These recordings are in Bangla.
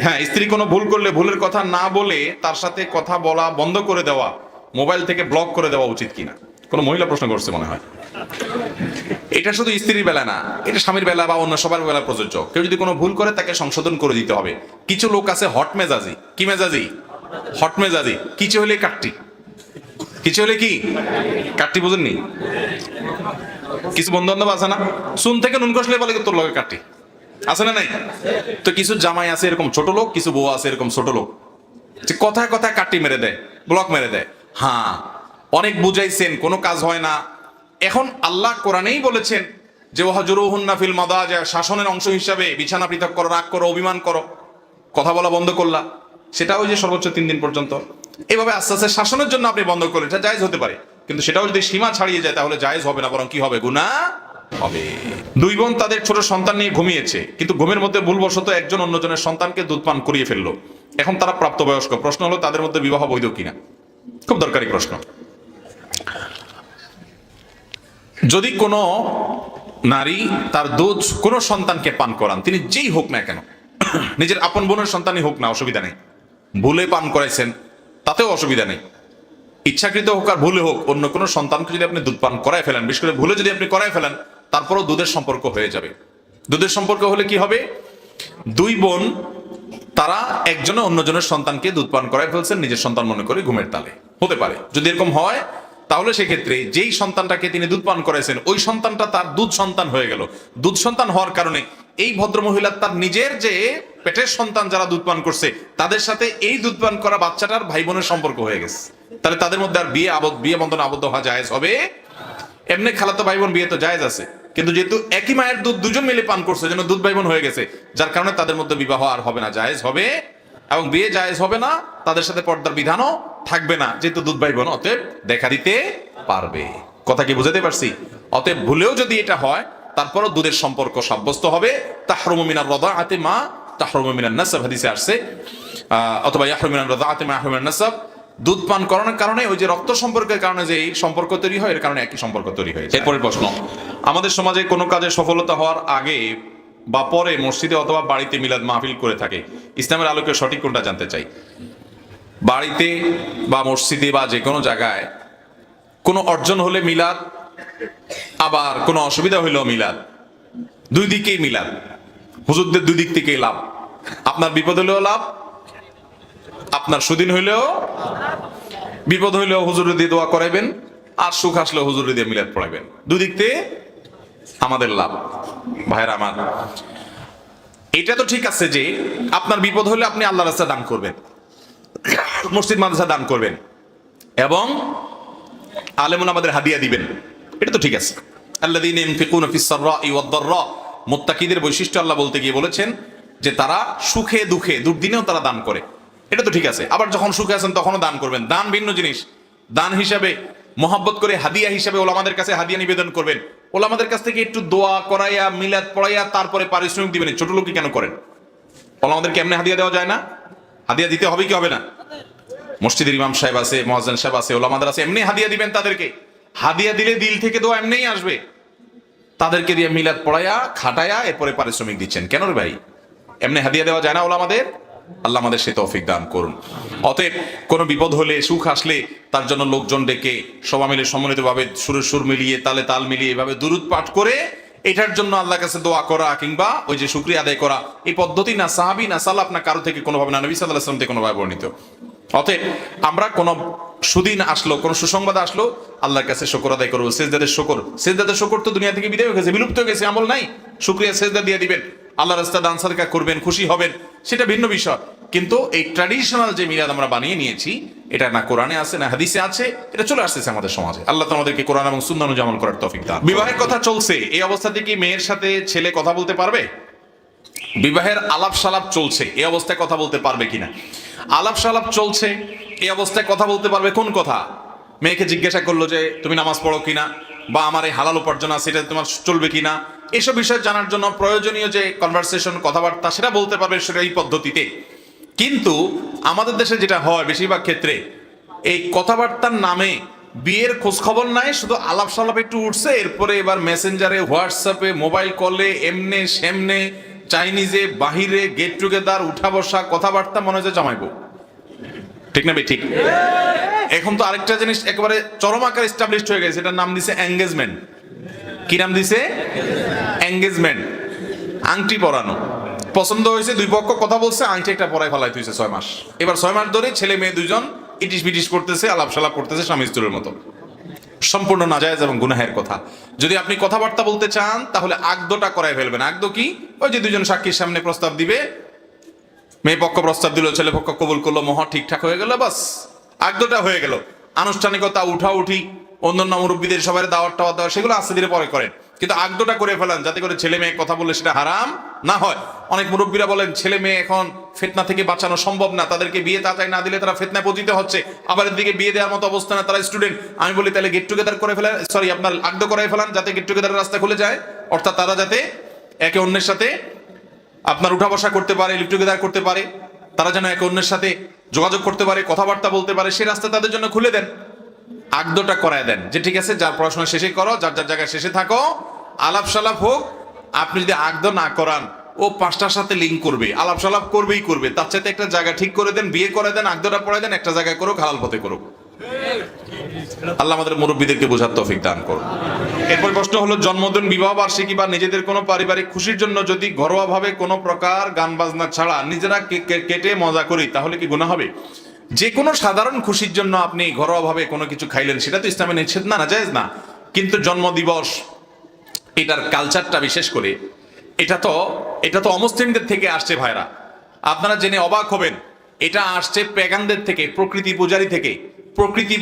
হ্যাঁ, স্ত্রী কোনো ভুল করলে ভুলের কথা না বলে তার সাথে কথা বলা বন্ধ করে দেওয়া, মোবাইল থেকে ব্লক করে দেওয়া উচিত কিনা। কোনো মহিলা প্রশ্ন করছে মনে হয়। এটা শুধু স্ত্রীর বেলা না, এটা স্বামীর বেলা বা অন্য সবার বেলা প্রযোজ্য। কেউ যদি কোনো ভুল করে তাকে সংশোধন করে দিতে হবে। কিছু লোক আছে হট মেজাজি। কি মেজাজি? হট মেজাজি। কিছু হলে কাটটি, কিছু হলে কি কাটটি, বুঝেননি? কিছু বন্ধু বান্ধব আছে না, চুন থেকে নুন কষলে বলে তোর লগে কাটটি, আছে না নাই? তো কিছু জামাই আছে এরকম ছোট লোক, কিছু বউ আছে এরকম ছোট লোক, যে কথায় কথায় কাটটি মেরে দেয়, ব্লক মেরে দেয়। হ্যাঁ, অনেক বুঝাইছেন, কোনো কাজ হয় না। এখন আল্লাহ কোরআনেই বলেছেন যে ওয়াহজুরুহুন্না ফিল মাদাজি, শাসনের অংশ হিসাবে বিছানা পৃথক করো, রাগ করো, অভিমান করো, কথা বলা বন্ধ করলা, সেটা ওই যে সর্বোচ্চ 3 দিন পর্যন্ত। এইভাবে আস্তে আস্তে শাসনের জন্য আপনি বন্ধ করলেন, এটা জায়েজ হতে পারে। কিন্তু সেটাও যদি সীমা ছাড়িয়ে যায় তাহলে জায়েজ হবে না, বরং কি হবে? গুনাহ হবে। 2 বোন তাদের ছোট সন্তান নিয়ে ঘুমিয়েছে, কিন্তু ঘুমের মধ্যে ভুলবশত একজন অন্যজনের সন্তানকে দুধ পান করিয়ে ফেললো। এখন তারা প্রাপ্তবয়স্ক। প্রশ্ন হলো তাদের মধ্যে বিবাহ বৈধ কিনা। খুব দরকারি প্রশ্ন। যদি কোনো নারী তার দুধ কোনো সন্তানকে পান করান, তিনি যেই হোক না কেন, নিজের আপন বোনের সন্তানই হোক না, অসুবিধা নেই। ভুলে পান করাইছেন তাতেও অসুবিধা নেই। ইচ্ছাকৃত হোক আর ভুলে হোক, অন্য কোনো সন্তানকে যদি আপনি দুধ পান করায় ফেলেন, বিশেষ করে ভুলে যদি আপনি করায় ফেলেন, তারপরও দুধের সম্পর্ক হয়ে যাবে। দুধের সম্পর্ক হলে কি হবে? 2 বোন তারা একজনে অন্যজনের সন্তানকে দুধ পান করায় ফেলছেন নিজের সন্তান মনে করে, ঘুমের তালে। হতে পারে যদি এরকম হয়, তাহলে সেক্ষেত্রে যেই সন্তানটাকে তিনি দুধ পান করাইছেন ওই সন্তানটা তার দুধ সন্তান হয়ে গেল। দুধ সন্তান হওয়ার কারণে এই ভদ্র মহিলা তার নিজের যে পেটের সন্তান যারা দুধ পান করছে তাদের সাথে এই দুধ পান করা বাচ্চাটার ভাই বোনের সম্পর্ক হয়ে গেছে। তাহলে তাদের মধ্যে আর বিয়ে বন্ধন আবদ্ধ হওয়া জায়েজ হবে। এমনি খালাতো ভাই বোন বিয়ে তো জায়েজ আছে, কিন্তু যেহেতু একই মায়ের দুধ দুজন মিলে পান করছে, যেন দুধ ভাই বোন হয়ে গেছে, যার কারণে তাদের মধ্যে বিবাহ আর হবে না, জায়েজ হবে। এবং বিয়ে জায়েজ হবে না, তাদের সাথে পর্দার বিধানও থাকবে না, যেহেতু দুধ ভাই বোন অতএব দেখা দিতে পারবে। কথা কি বুঝাতে পারছি? অতএব ভুলেও যদি এটা হয়, তারপরও দুধের সম্পর্ক সাব্যস্ত হবে। তাহরুমু মিনার রাদাআতি মা তাহরুমু মিনান নাসাব হাদিসে আসছে, অথবা ইয়াহরুমু মিনার রাদাআতি মা ইয়াহরুমু মিনান নাসাব। দুধ পান করানোর কারণে ওই যে রক্ত সম্পর্কের কারণে যে সম্পর্ক তৈরি হয়, এর কারণে একই সম্পর্ক তৈরি হয়। এরপরে প্রশ্ন, আমাদের সমাজে কোনো কাজে সফলতা হওয়ার আগে বা পরে মসজিদে অথবা বাড়িতে মিলাদ মাহফিল করে থাকে, ইসলামের আলোকে সঠিক কোনটা জানতে চাই। বাড়িতে বা মসজিদে বা যে কোনো জায়গায় কোনো অর্জন হলে মিলাদ, আবার কোনো অসুবিধা হইলেও মিলাদ, 2 দিকেই মিলাদ। হুজুরদের 2 দিক থেকেই লাভ। আপনার বিপদ হলেও লাভ, আপনার সুদিন হইলেও, বিপদ হইলেও হুজুরে দিয়ে দোয়া করাইবেন, আর সুখ আসলেও হুজুরে দিয়ে মিলাদ পড়াইবেন। 2 দিক থেকে আমাদের লাভ। ভাইরা আমার, এটা তো ঠিক আছে যে আপনার বিপদ হলে আপনি আল্লাহর রাস্তায় দান করবেন, মসজিদ মাদ্রাসা দান করবেন, এবং আলেমুন আমাদের হাদিয়া দিবেন, এটা তো ঠিক আছে। আল্লাযীনা ইউনফিকুনা ফিস সাররাই ওয়াদ দাররা, মুত্তাকিদের বৈশিষ্ট্য আল্লাহ বলতে গিয়ে বলেছেন যে তারা সুখে দুঃখে দুর্দিনেও তারা দান করে, এটা তো ঠিক আছে। আবার যখন সুখে আছেন তখনও দান করবেন, দান ভিন্ন জিনিস। দান হিসাবে মহব্বত করে হাদিয়া হিসাবে ওলামাদের কাছে হাদিয়া নিবেদন করবেন, ওলামাদের কাছ থেকে একটু দোয়া করাইয়া মিলাদ পড়াইয়া তারপরে পারিশ্রমিক দিবেন। ছোট লোক কি কেন করেন? ওলামাদেরকে এমনি হাদিয়া দেওয়া যায় না? হাদিয়া দিতে হবে কি হবে না? মসজিদের ইমাম সাহেব আছে, মুয়াজ্জিন সাহেব আছে, ওলামাদের আছে, এমনি হাদিয়া দিবেন তাদেরকে। হাদিয়া দিলে দিল থেকে দোয়া এমনিই আসবে। তাদেরকে দিয়ে মিলাদ পড়াইয়া খাটাইয়া এরপরে পারিশ্রমিক দিচ্ছেন কেন রে ভাই? এমনি হাদিয়া দেওয়া যায় না ওলামাদের? আল্লাহ আমাদের সে তৌফিক দান করুন। অতএব কোনো বিপদ হলে, সুখ আসলে তার জন্য লোকজন ডেকে সবাই মিলে সম্মিলিতভাবে সুরের সুর মিলিয়ে, তালে তাল মিলিয়ে এভাবে দুরূদ পাঠ করে এটার জন্য আল্লাহর কাছে দোয়া করা কিংবা ওই যে শুকরিয়া আদায় করা, এই পদ্ধতি না সাহাবী না সালাফ না কারো থেকে কোনোভাবে, না নবী সাল্লাল্লাহু আলাইহি ওয়াসাল্লাম থেকে কোনোভাবে বর্ণিত। অতএব আমরা কোনো সুদিন আসলো, কোনো সুসংবাদ আসলো, আল্লাহর কাছে শুকর আদায় করবো। সেজদাদের শুকর, সেজদাদের শুকর তো দুনিয়া থেকে বিদায় হয়ে গেছে, বিলুপ্ত হয়ে গেছে, আমল নাই। শুকরিয়া সেজদা দিয়ে দিবেন, আল্লাহর রাস্তায় দান সাদকা করবেন, খুশি হবেন, সেটা ভিন্ন বিষয়। কিন্তু এই ট্র্যাডিশনাল যে মিলাদ আমরা বানিয়ে নিয়েছি, এটা না কোরআনে আছে না হাদিসে আছে, এটা চলে আসতেছে আমাদের সমাজে। আল্লাহ তো আমাদেরকে কোরআন এবং সুন্নাহ অনুযায়ী আমল করার তৌফিক দান। বিবাহের কথা চলছে, এই অবস্থাতে কি মেয়ের সাথে ছেলে কথা বলতে পারবে? বিবাহের আলাপ সালাপ চলছে, এই অবস্থায় কথা বলতে পারবে কিনা? আলাপ সালাপ চলছে, এই অবস্থায় কথা বলতে পারবে কোন কথা? মেয়েকে জিজ্ঞাসা করলো যে তুমি নামাজ পড়ো কিনা, বা আমার এই হালাল উপার্জন আছে এটা তোমার চলবে কিনা, এসব বিষয় জানার জন্য প্রয়োজনীয় যে কনভারসেশন, কথাবার্তা, সেটা বলতে পারবে সেটা এই পদ্ধতিতে। কিন্তু আমাদের দেশে যেটা হয় বেশিরভাগ ক্ষেত্রে, এই কথাবার্তার নামে বিয়ের খোঁজ খবর নাই, শুধু আলাপ সালাপ একটু উঠছে, এরপরে এবার মেসেঞ্জারে, হোয়াটসঅ্যাপে, মোবাইল কলে, এমনে সেমনে চাইনিজে বাহিরে গেট টুগেদার উঠা বসা কথাবার্তা মনে হচ্ছে জামাইবো, ঠিক না ভাই? ঠিক। এখন তো আরেকটা জিনিস একেবারে চরম আকার এস্টাবলিশড হয়ে গেছে, এটার নাম দিছে এঙ্গেজমেন্ট। কি নাম দিছে? এঙ্গেজমেন্ট। আংটি পরানো পছন্দ হয়েছে, দুই পক্ষ কথা বলছে, আংটি একটা পরায় ফেলাই হয়েছে 6 মাস। এবার 6 মাস ধরে ছেলে মেয়ে দুইজন ইটিস পিটিস করতেছে, আলাপ সালাপ করতেছে স্বামী স্ত্রীর মতো। সম্পূর্ণ নাজায়েজ এবং গুনাহের কথা। যদি আপনি কথাবার্তা বলতে চান তাহলে আগদটা করায় ফেলবেন। আগদ কি? ওই যে দুজন সাক্ষীর সামনে প্রস্তাব দিবে, মেয়ে পক্ষ প্রস্তাব দিল, ছেলে পক্ষ কবুল করলো, মোহর ঠিকঠাক হয়ে গেল, বাস আগদটা হয়ে গেল। আনুষ্ঠানিকতা উঠা উঠি অন্যান্য মুরব্বীদের সবাই দাওয়াত টাওয়াত দেওয়া সেগুলো আস্তে ধীরে পরে করেন, কিন্তু আগদটা করে ফেলান যাতে করে ছেলে মেয়ে কথা বললে সেটা হারাম না হয়। অনেক মুরব্বীরা বলেন ছেলে মেয়ে এখন ফিতনা থেকে বাঁচানো সম্ভব না, তাদেরকে বিয়ে তাড়াতাড়ি না দিলে তারা ফিতনায় পতিত হচ্ছে, আবার এদিকে বিয়ে দেওয়ার মতো অবস্থা না, তারা স্টুডেন্ট। আমি বলি তাহলে গেট টুগেদার করে ফেলেন, সরি আপনার আগদ করাই ফেলান যাতে গেট টুগেদারের রাস্তা খুলে যায়, অর্থাৎ তারা যাতে একে অন্যের সাথে আপনার উঠা বসা করতে পারে, লিভ টুগেদার করতে পারে, তারা যেন একে অন্যের সাথে যোগাযোগ করতে পারে, কথাবার্তা বলতে পারে, সেই রাস্তা তাদের জন্য খুলে দেন। আগদটা করায় দেন যে ঠিক আছে যার পড়াশোনা শেষে করো, যার যার জায়গায় শেষে থাকো, আলাপ সালাপ হোক। আপনি যদি আগদ না করান ও 5টার সাথে লিঙ্ক করবে, আলাপ সালাপ করবেই করবে, তার চাইতে একটা জায়গা ঠিক করে দেন, বিয়ে করে দেন, আগদটা পড়ায় দেন, একটা জায়গায় করুক, হালাল পথে করুক। আল্লাহ আমাদের মুরব্বীদেরকে বোঝার তৌফিক দান করুন। এরপর প্রশ্ন হলো, জন্মদিন, বিবাহ বার্ষিকী বা নিজেদের কোনো পারিবারিক খুশির জন্য যদি ঘরোয়াভাবে কোনো প্রকার গান বাজনা ছাড়া নিজেরা কেটে মজা করি তাহলে কি গুনাহ হবে? যে কোনো সাধারণ খুশির জন্য আপনি ঘরোয়াভাবে কোনো কিছু খাইলেন সেটা তো ইসলামে নিষেধ না, জায়েজ না। কিন্তু জন্মদিবস এটার কালচারটা বিশেষ করে এটা তো অমুসলিমদের থেকে আসছে ভাইরা, আপনারা জেনে অবাক হবেন। এটা আসছে পেগানদের থেকে, প্রকৃতি পূজারী থেকে। প্রকৃতি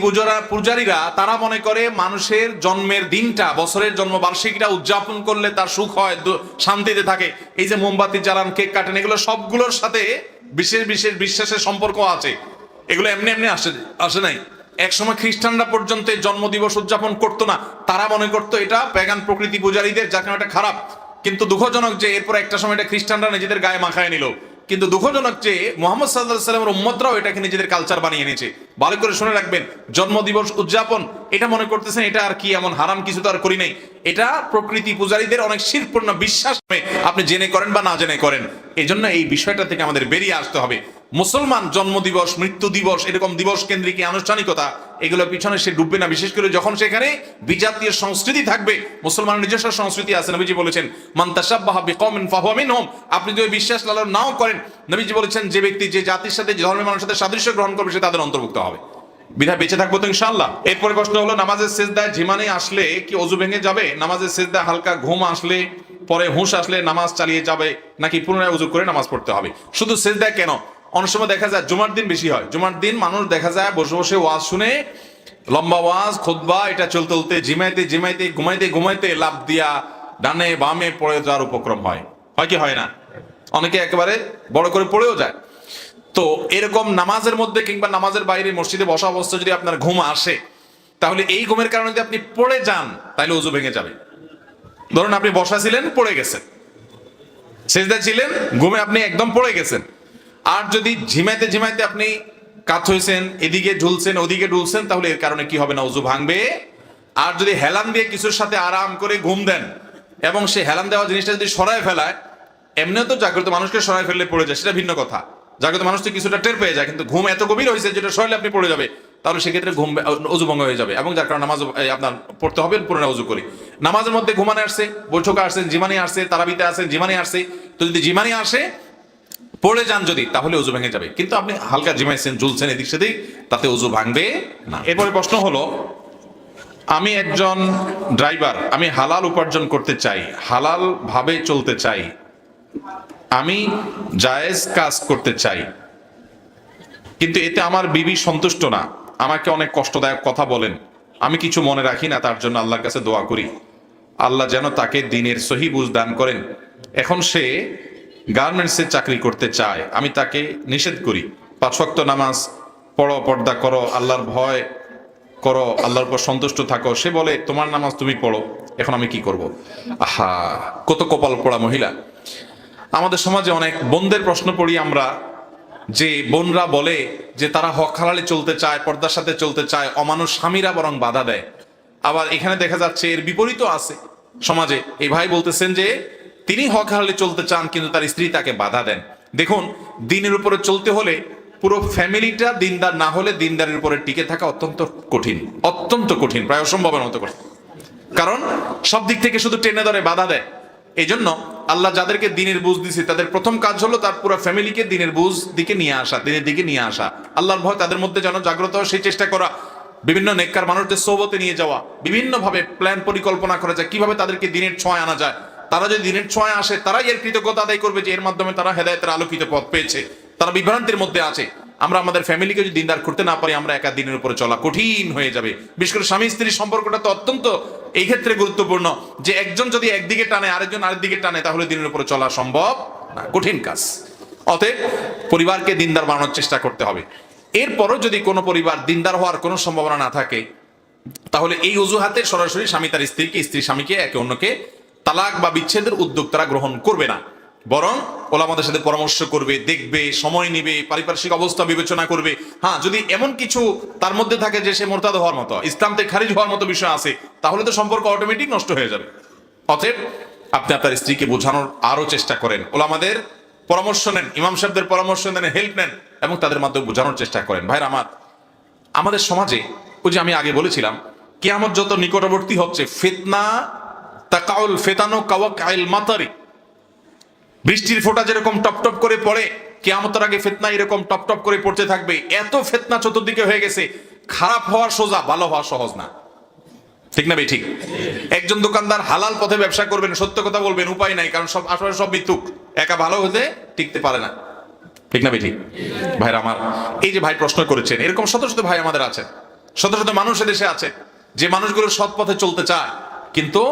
পূজারীরা তারা মনে করে মানুষের জন্মের দিনটা, বছরের জন্মবার্ষিকীটা উদযাপন করলে তার সুখ হয়, শান্তিতে থাকে। এই যে মোমবাতি জ্বালান, কেক কাটেন, এগুলো সবগুলোর সাথে বিশেষ বিশেষ বিশ্বাসের সম্পর্ক আছে। এগুলো এমনি এমনি আসে নাই। একসময় খ্রিস্টানরা পর্যন্ত জন্মদিবস উদযাপন করতো না, তারা মনে করতো এটা পেগান প্রকৃতি পূজারীদের, যার কারণে এটা খারাপ। কিন্তু দুঃখজনক যে এরপর একটা সময় এটা খ্রিস্টানরা নিজেদের গায়ে মাখায় নিল। কিন্তু দুঃখজনক যে মুহাম্মদ সাল্লাল্লাহু আলাইহি ওয়াসাল্লামের উম্মতরাও এটাকে নিজেদের কালচার বানিয়ে নিয়েছে। ভালো করে শুনে রাখবেন, জন্মদিবস উদযাপন এটা মনে করতেছেন এটা আর কি এমন হারাম কিছু তো আর করি নাই, এটা প্রকৃতি পূজারীদের অনেক শিরকপূর্ণ বিশ্বাস, আপনি জেনে করেন বা না জেনে করেন। এই জন্য এই বিষয়টা থেকে আমাদের বেরিয়ে আসতে হবে। মুসলমান জন্মদিবস, মৃত্যু দিবস, এরকম দিবস কেন্দ্রিক আনুষ্ঠানিকতা এগুলোর পিছনে সে ডুববে না, বিশেষ করে যখন সেখানে বিজাতীয় সংস্কৃতি থাকবে। মুসলমানের নিজস্ব সংস্কৃতি আছে, নবীজি বলেছেন মান তাশাব্বাহা বিকওমিন ফাহুয়া মিনহুম। আপনি যদি বিশ্বাস লালন নাও করেন, নবীজি বলেছেন যে ব্যক্তি যে জাতির সাথে, যে ধর্মের মানুষের সাথে সাদৃশ্য গ্রহণ করবে সে তাদের অন্তর্ভুক্ত হবে। বিধায় বেঁচে থাকবো তো ইনশাআল্লাহ। এরপরে প্রশ্ন হলো, নামাজের সিজদায় ঝিমানি আসলে কি ওযু ভেঙে যাবে? নামাজের সিজদায় হালকা ঘুম আসলে, পরে হুঁশ আসলে নামাজ চালিয়ে যাবে নাকি পুনরায় ওযু করে নামাজ পড়তে হবে? শুধু সিজদায় কেন, অনেক সময় দেখা যায় জুমার দিন বেশি হয়। জুমার দিন মানুষ দেখা যায় বসে বসে ওয়াজ শুনে, লম্বা ওয়াজ খুতবা এটা চলতে চলতে ঝিমাইতে ঝিমাইতে ঘুমাইতে ঘুমাইতে লাফ দিয়া ডানে বামে পড়ে যাওয়ার উপক্রম হয় কি হয় না? অনেকে একেবারে বড় করে পড়েও যায়। তো এরকম নামাজের মধ্যে কিংবা নামাজের বাইরে মসজিদে বসা অবস্থা যদি আপনার ঘুম আসে, তাহলে এই ঘুমের কারণে যদি আপনি পড়ে যান তাহলে ওযু ভেঙে যাবে। ধরুন আপনি বসা ছিলেন, পড়ে গেছেন, সিজদায় ছিলেন, ঘুমে আপনি একদম পড়ে গেছেন। আর যদি ঝিমাইতে ঝিমাইতে আপনি কাত হয়েছেন, এদিকে ঝুলছেন ওদিকে ডুলছেন, তাহলে এর কারণে কি হবে না? ওযু ভাঙবে। আর যদি হেলান দিয়ে কিছুর সাথে আরাম করে ঘুম দেন এবং সে হেলান দেওয়া জিনিসটা যদি সরায় ফেলায়, এমনিও তো জাগ্রত মানুষকে সরায় ফেললে পড়ে যায়, সেটা ভিন্ন কথা। জাগ্রত মানুষ তো কিছুটা টের পেয়ে যায়, কিন্তু ঘুম এত গভীর হয়েছে যেটা সরালে আপনি পড়ে যাবে, তাহলে সেক্ষেত্রে ঘুম ওযু ভঙ্গ হয়ে যাবে এবং যার কারণে নামাজ আপনার পড়তে হবে পুনরায় ওযু করে। নামাজের মধ্যে ঘুমানে আসছে, বৈঠকে আসছেন, জিমানি আসছে, তারাবিতে আসছেন, জিমানি আসছে, তো যদি জিমানি আসে পড়ে যান যদি, তাহলে ওযু ভেঙে যাবে। কিন্তু আপনি হালকা জিমাইছেন, ঝুলছেন এদিক সেদিক, তাতে ওযু ভাঙবে না। এরপরে প্রশ্ন হলো, আমি একজন ড্রাইভার, আমি হালাল উপার্জন করতে চাই, হালাল ভাবে চলতে চাই, আমি জায়েজ কাজ করতে চাই, কিন্তু এতে আমার বিবি সন্তুষ্ট না, আমাকে অনেক কষ্টদায়ক কথা বলেন, আমি কিছু মনে রাখি না, তার জন্য আল্লাহর কাছে দোয়া করি আল্লাহ যেন তাকে দ্বীনের সহি বুঝ দান করেন। এখন সে গার্মেন্টসে চাকরি করতে চায়, আমি তাকে নিষেধ করি 5 ওয়াক্ত নামাজ পড়ো, পর্দা করো, আল্লাহর ভয় করো, আল্লাহর উপর সন্তুষ্ট থাকো, সে বলে তোমার নামাজ তুমি পড়ো, এখন আমি কি করব? আহা, কত কপাল পোড়া মহিলা। আমাদের সমাজে অনেক বোনদের প্রশ্ন পড়ি আমরা, যে বোনরা বলে যে তারা হক হালালে চলতে চায়, পর্দার সাথে চলতে চায়, অমানুষ স্বামীরা বরং বাধা দেয়। আবার এখানে দেখা যাচ্ছে এর বিপরীতও আছে সমাজে। এই ভাই বলতেছেন যে তিনি হক হালালে চলতে চান, কিন্তু তার স্ত্রী তাকে বাধা দেন। দেখুন, দিনের উপরে চলতে হলে পুরো ফ্যামিলিটা দিনদার না হলে দিনদারের উপরে টিকে থাকা অত্যন্ত কঠিন, প্রায় অসম্ভবের মতো কঠিন। কারণ সব দিক থেকে শুধু টেনে ধরে বাধা দেয়। এই জন্য আল্লাহ যাদেরকে দিনের বুঝ দিছে তাদের প্রথম কাজ হলো তার পুরো ফ্যামিলিকে দিনের বুঝ দিকে নিয়ে আসা, দিনের দিকে নিয়ে আসা। আল্লাহর ভয় তাদের মধ্যে যেন জাগ্রত হয় সেই চেষ্টা করা, বিভিন্ন নেককার মানুষদের সোহবতে নিয়ে যাওয়া, বিভিন্নভাবে প্ল্যান পরিকল্পনা করা যায় কিভাবে তাদেরকে দিনের ছোঁয়া আনা যায়। তারা যদি দিনের ছোঁয়া আসে, তারাই এর কৃতজ্ঞতা আদায় করবে যে এর মাধ্যমে তারা হেদায়েতের আলোকিত পথ পেয়েছে। তারা বিভ্রান্তির মধ্যে আছে। আমরা আমাদের ফ্যামিলিকে যদি দিনদার করতে না পারি, আমরা একা দিনের উপরে চলা কঠিন হয়ে যাবে। বিশেষ করে স্বামী স্ত্রীর সম্পর্কটা তো অত্যন্ত এই ক্ষেত্রে গুরুত্বপূর্ণ যে একজন যদি একদিকে টানে আরেকজন আরেকদিকে টানে, তাহলে দিনের উপরে চলা সম্ভব না, কঠিন কাজ। অতএব পরিবারকে দিনদার বানানোর চেষ্টা করতে হবে। এরপরও যদি কোনো পরিবার দিনদার হওয়ার কোনো সম্ভাবনা না থাকে, তাহলে এই অজুহাতে সরাসরি স্বামী তার স্ত্রীকে, স্ত্রী স্বামীকে একে অন্যকে তালাক বা বিচ্ছেদের উদ্যোগ তারা গ্রহণ করবে না, বরং ওলামাদের সাথে পরামর্শ করবে, দেখবে, সময় নিবে, পারিপার্শ্বিক অবস্থা বিবেচনা করবে। হ্যাঁ, যদি এমন কিছু তার মধ্যে থাকে যে সে মোরতাদ হওয়ার মতো, ইসলাম থেকে খারিজ হওয়ার মতো বিষয় আছে, তাহলে তো সম্পর্ক অটোমেটিক নষ্ট হয়ে যাবে। অতএব আপনি আপনার স্ত্রীকে বোঝানোর আরো চেষ্টা করেন, ওলামাদের পরামর্শ নেন, ইমাম সাহেবদের পরামর্শ নেন, হেল্প নেন এবং তাদের মাধ্যমে বোঝানোর চেষ্টা করেন। ভাইরা আমার, আমাদের সমাজে ওই যে আমি আগে বলেছিলাম, কিয়ামত যত নিকটবর্তী হচ্ছে, ফিতনা তাকাউল ফেতানো কাওয়াকাইল মাতারি, বৃষ্টির ফোঁটা যেরকম টপ টপ করে পড়ে, কিয়ামতের আগে ফিতনা এরকম টপ টপ করে পড়তে থাকবে। এত ফিতনা চতুর্দিকে হয়ে গেছে, খারাপ হওয়া সোজা, ভালো হওয়া সহজ না। ঠিক না ভাই? ঠিক। একজন দোকানদার হালাল পথে ব্যবসা করবেন, সত্য কথা বলবেন, উপায় নাই, কারণ সব আসলে সব মিথ্যুক, একা ভালো হতে টিকতে পারে না। ঠিক না ভাই? ঠিক। ভাইরা আমার, এই যে ভাই প্রশ্ন করেছেন, এরকম শত শত ভাই আমাদের আছেন, শত শত মানুষ দেশে আছে যে মানুষগুলো সৎ পথে চলতে চায়, কিন্তু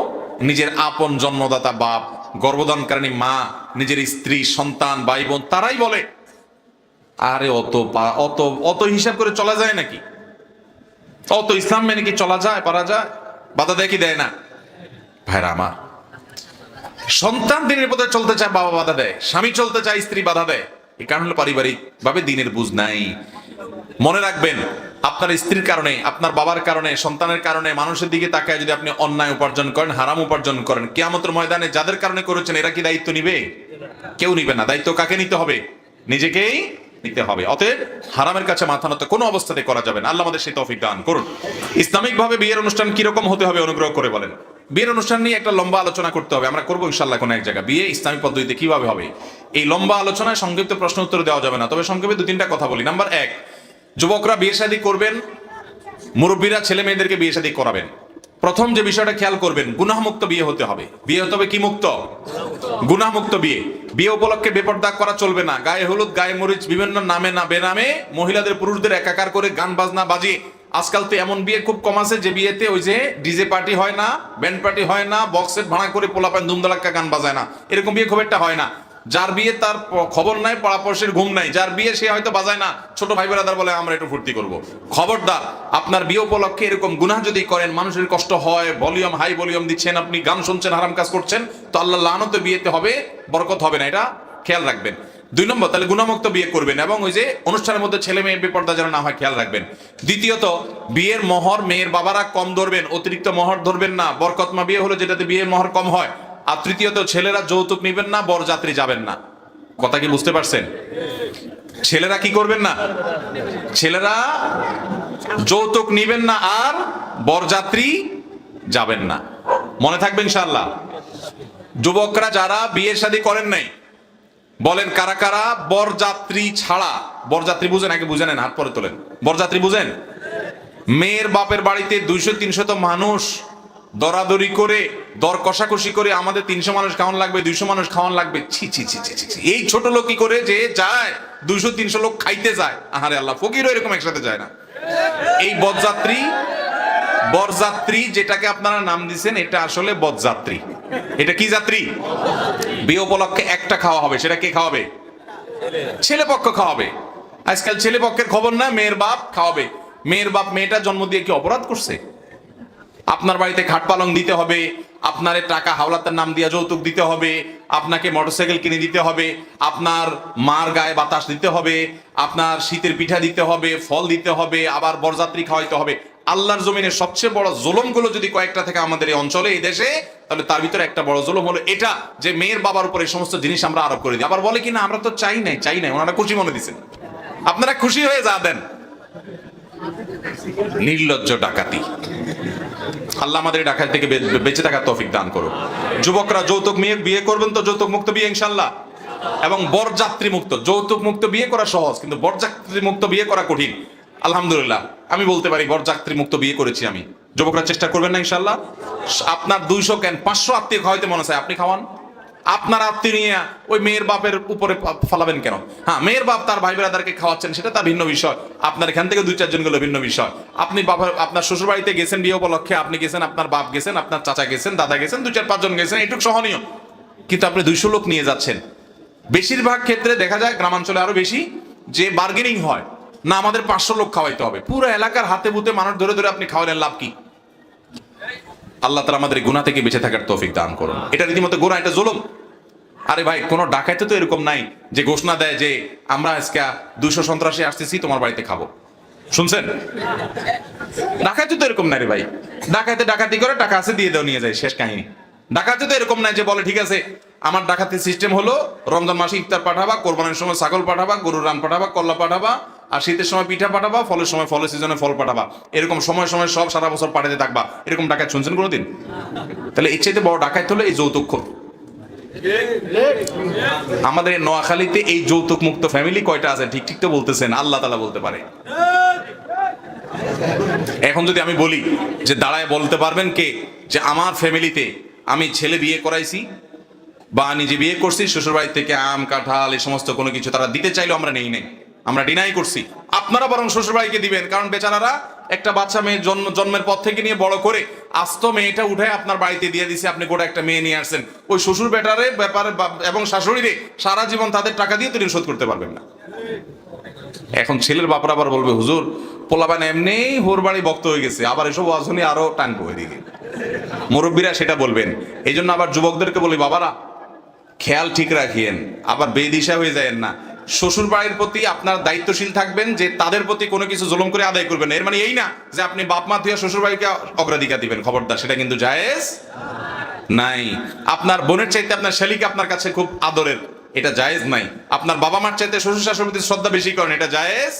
নিজের আপন জন্মদাতা বাপ, গর্ভধানকারিণী মা, নিজের স্ত্রী, সন্তান, ভাই বোন, তারাই বলে আরে অত অত অত হিসাব করে চলা যায় নাকি, অত ইসলাম মেনে কি চলা যায়, পারা যায়? বাধা দেয় কি দেয় না? ভাইরা আমার, সন্তান দিনের পথে চলতে চায়, বাবা বাধা দেয়, স্বামী চলতে চায়, স্ত্রী বাধা দেয়। এই কারণ হলো পারিবারিক ভাবে দিনের বুঝ নাই। মনে রাখবেন, আপনার স্ত্রীর কারণে, আপনার বাবার কারণে, সন্তানের কারণে মানুষের দিকে তাকায় যদি আপনি অন্যায় উপার্জন করেন, হারাম উপার্জন করেন, কিয়ামতের ময়দানে যাদের কারণে করেছেন এরা কি দায়িত্ব নিবে? কেউ নিবে না। দায়িত্ব কাকে নিতে হবে? নিজেকেই নিতে হবে। অতএব হারামের কাছে মাথা নত কোনো অবস্থাতে করা যাবে না। আল্লাহ আমাদের সেই তৌফিক দান করুন। ইসলামিক ভাবে বিয়ের অনুষ্ঠান কিরকম হতে হবে অনুগ্রহ করে বলেন। বিয়ের অনুষ্ঠান নিয়ে একটা লম্বা আলোচনা করতে হবে, আমরা করবো ইনশাআল্লাহ কোনো এক জায়গায়। বিয়ে ইসলামিক পদ্ধতিতে কিভাবে হবে, এই লম্বা আলোচনায় সংক্ষিপ্ত প্রশ্ন উত্তর দেওয়া যাবে না, তবে সংক্ষেপে দু তিনটা কথা বলি। নাম্বার এক, যুবকরা বিয়ে শাদী করবেন, মুরব্বীরা ছেলে মেয়েদেরকে বিয়ে শাদী করাবেন, প্রথম যে বিষয়টা খেয়াল করবেন, গুনাহমুক্ত বিয়ে হতে হবে। বিয়ে হতে হবে কি মুক্ত? গুনাহমুক্ত বিয়ে। বিয়ে উপলক্ষে বেপরদা করা চলবে না। গায়ে হলুদ, গায়ে মরিচ, বিভিন্ন নামে না বেনামে মহিলাদের পুরুষদের একাকার করে গান বাজনা বাজিয়ে, আজকাল তো এমন বিয়ে খুব কম আছে যে বিয়েতে ওই যে ডিজে পার্টি হয় না, ব্যান্ড পার্টি হয় না, বক্সেট ভাড়া করে পোলাপান ধুমধালাক্কা গান বাজায় না, এরকম বিয়ে খুব একটা হয় না। যার বিয়ে তার খবর নাই, পড়াপড়শির ঘুম নাই, যার বিয়ে সে হয়তো বাজায় না, ছোট ভাই বেড়াদার বলে আমরা একটু ফুর্তি করব। খবরদার, আপনার বিয়ে উপলক্ষে এরকম গুনাহ যদি করেন, মানুষের কষ্ট হয়, ভলিউম হাই ভলিউম দিচ্ছেন, আপনি গান শুনছেন, হারাম কাজ করছেন, তো আল্লাহ লানত বিয়েতে হবে, বরকত হবে না, এটা খেয়াল রাখবেন। দুই নম্বর, তাহলে গুনাহমুক্ত বিয়ে করবেন এবং ওই যে অনুষ্ঠানের মধ্যে ছেলে মেয়ে বেপর্দা যেন না হয় খেয়াল রাখবেন। দ্বিতীয়ত, বিয়ের মোহর মেয়ের বাবারা কম ধরবেন, অতিরিক্ত মোহর ধরবেন না। বরকতমা বিয়ে হলো যেটাতে বিয়ের মোহর কম হয়। আর তৃতীয়ত, ছেলেরা যৌতুক নিবেন না, বরযাত্রী যাবেন না। কথা কি বুঝতে পারছেন? ছেলেরা কি করবেন না? ছেলেরা যৌতুক নিবেন না আর বরযাত্রী যাবেন না। মনে থাকবে ইনশাআল্লাহ। যুবকরা যারা বিয়ে শাদী করেন নাই, বলেন কারা কারা বরযাত্রী ছাড়া, বরযাত্রী বুঝেন? আগে বুঝে নেন, হাত পরে তোলেন। বরযাত্রী বুঝেন? মেয়ের বাপের বাড়িতে 200-300 মানুষ দরাদরি করে, দর কষাকষি করে, আমাদের 300 মানুষ খাওয়ান লাগবে, 200 মানুষ খাওয়ান লাগবে। ছি ছি ছি ছি ছি, এই ছোট লোক কি করে যে যায় 200-300 লোক খাইতে যায়? আহারে আল্লাহ, ফকিরও এরকম একসাথে যায় না। এই বরযাত্রী যেটাকে আপনারা নাম দিচ্ছেন, এটা আসলে বরযাত্রী। এটা কি যাত্রী? বিয়ে উপলক্ষে একটা খাওয়া হবে, সেটা কে খাওয়াবে? ছেলে পক্ষ খাওয়াবে। আজকাল ছেলে পক্ষের খবর না, মেয়ের বাপ খাওয়াবে। মেয়ের বাপ মেয়েটা জন্ম দিয়ে কি অপরাধ করছে? আপনার বাড়িতে খাট পালং দিতে হবে, আপনার টাকা হাওলাতের নাম দিয়ে যৌতুক দিতে হবে, আপনাকে মোটরসাইকেল কিনে দিতে হবে, আপনার মার গায়ে বাতাস দিতে হবে, আপনার শীতের পিঠা দিতে হবে, ফল দিতে হবে, আবার বরযাত্রী খাওয়াইতে হবে। আল্লাহর জমিনে সবচেয়ে বড় জুলুমগুলো যদি কয়েকটা থেকে আমাদের এই অঞ্চলে, এই দেশে, তাহলে তার ভিতরে একটা বড় জুলুম হলো এটা, যে মেয়ের বাবার উপর এই সমস্ত জিনিস আমরা আরোপ করে দিই। আবার বলে কি না, আমরা তো চাই নাই, ওনারা খুশি মনে দিচ্ছেন, আপনারা খুশি হয়ে যা দেন। নির্লজ্জ ডাকাতি। আল্লাহ আমাদের ডাকাতি থেকে বেঁচে থাকার তৌফিক দান করুন। যুবকরা যৌতুক বিয়ে করবেন তো যৌতুক মুক্ত বিয়ে ইনশাল্লাহ, এবং বরযাত্রী মুক্ত। যৌতুক মুক্ত বিয়ে করা সহজ, কিন্তু বরযাত্রী মুক্ত বিয়ে করা কঠিন। আলহামদুলিল্লাহ আমি বলতে পারি বরযাত্রী মুক্ত বিয়ে করেছি আমি। যুবকরা চেষ্টা করবেন না ইনশাল্লাহ। আপনার 200 কেন 500 আত্মীয় খাওয়াইতে মনে চায়, আপনি খাওয়ান। আপনার আত্মীয় নিয়ে ওই মেয়ের বাপের উপরে ফালাবেন কেন? হ্যাঁ, মেয়ের বাপ তার ভাই ব্রাদারকে খাওয়াচ্ছেন, সেটা তার ভিন্ন বিষয়। আপনার এখান থেকে 2-4 জন গেল ভিন্ন বিষয়। আপনি আপনার শ্বশুর বাড়িতে গেছেন বিয়ে উপলক্ষে, আপনি গেছেন, আপনার বাপ গেছেন, আপনার চাচা গেছেন, দাদা গেছেন, 2-4-5 জন গেছেন, এটুকু সহনীয়। কিন্তু আপনি 200 লোক নিয়ে যাচ্ছেন। বেশিরভাগ ক্ষেত্রে দেখা যায় গ্রামাঞ্চলে আরো বেশি যে বার্গেনিং হয়, না আমাদের 500 লোক খাওয়াইতে হবে। পুরো এলাকার হাতে বুতে মানুষ ধরে ধরে আপনি খাওয়ালেন, লাভ কি? আল্লাহ তাআলা আমাদের গুনাহ থেকে বেঁচে থাকার তৌফিক দান করুন। এটা রীতিমতো গুনাহ, এটা জুলুম। আরে ভাই, কোন ডাকাইতে তো এরকম নাই যে ঘোষণা দেয় যে আমরা আজকে 200 সন্ত্রাসী আসতেছি তোমার বাড়িতে খাবো। শুনছেন? ডাকাইতে তো এরকম নাই রে ভাই। ডাকাইতে ডাকাতি করে টাকা আছে দিয়ে দাও নিয়ে যায়, শেষ কাহিনী। ডাকাতি তো এরকম নাই যে বলে ঠিক আছে আমার ডাকাতির সিস্টেম হলো রমজান মাসে ইফতার পাঠাবা, কোরবানির সময় ছাগল পাঠাবা, গরুর রান পাঠাবা, কল্লা পাঠাবা, আর শীতের সময় পিঠা পাঠাবা, ফলের সময় ফলের সিজনে ফল পাঠাবা। এরকম সময় সময় সব সারা বছর পাঠাতে থাকবা। এরকম ডাকাত শুনছেন কোনোদিন? তাহলে এর চাইতে বড় ডাকাত হলো এই যৌতুক। আমাদের নোয়াখালীতে এই যৌতুক মুক্ত ফ্যামিলি কয়টা আছে? ঠিক ঠিক তো বলতেছেন, আল্লাহ তাআলা বলতে পারে। এখন যদি আমি বলি যে দাঁড়ায় বলতে পারবেন কে যে আমার ফ্যামিলিতে আমি ছেলে বিয়ে করাইছি বা নিজে বিয়ে করছি, শ্বশুর বাড়ি থেকে আম কাঁঠাল এই সমস্ত কোনো কিছু তারা দিতে চাইলেও আমরা নেই নাই, আমরা ডিনাই করছি। আপনারা বরং শ্বশুর বাড়িকে দিবেন, কারণ বেচারারা একটা বাচ্চা মেয়ে জন্মের পর থেকে নিয়ে বড় করে আস্ত মেয়েটা উঠে আপনার বাড়িতে দিয়ে দিছে, আপনি গোটা একটা মেয়ে নিয়ে আসছেন। ওই শ্বশুর বেটারে ব্যাপারে এবং শাশুড়িরে সারা জীবন তাদের টাকা দিয়ে তিনি শোধ করতে পারবেন না। এখন ছেলের বাপরা আবার বলবে হুজুর পোলাবান এমনি হোর বাড়ি বক্ত হয়ে গেছে, আবার এসব ওয়াজনি আরো টানবো এদিকে। মুরব্বীরা সেটা বলবেন। এই জন্য আবার যুবকদেরকে বলি বাবারা খেয়াল ঠিক রাখিয়েন, আবার বেদিশা হয়ে যায়েন না। শ্বশুর বাড়ির প্রতি আপনার দায়িত্বশীল থাকবেন, যে তাদের প্রতি কোনো কিছু জুলুম করে আদায় করবেন। এর মানে এই না যে আপনি বাপ মা থেকে শ্বশুর বাড়িকে অগ্রাধিকার দিবেন, খবরদার, সেটা কিন্তু জায়েজ নাই। আপনার বোনের চাইতে আপনার শালিকা আপনার কাছে খুব আদরের, এটা জায়েজ নাই। আপনার বাবা মার চাইতে শ্বশুর শাশুড়ির প্রতি শ্রদ্ধা বেশি করেন, এটা জায়েজ।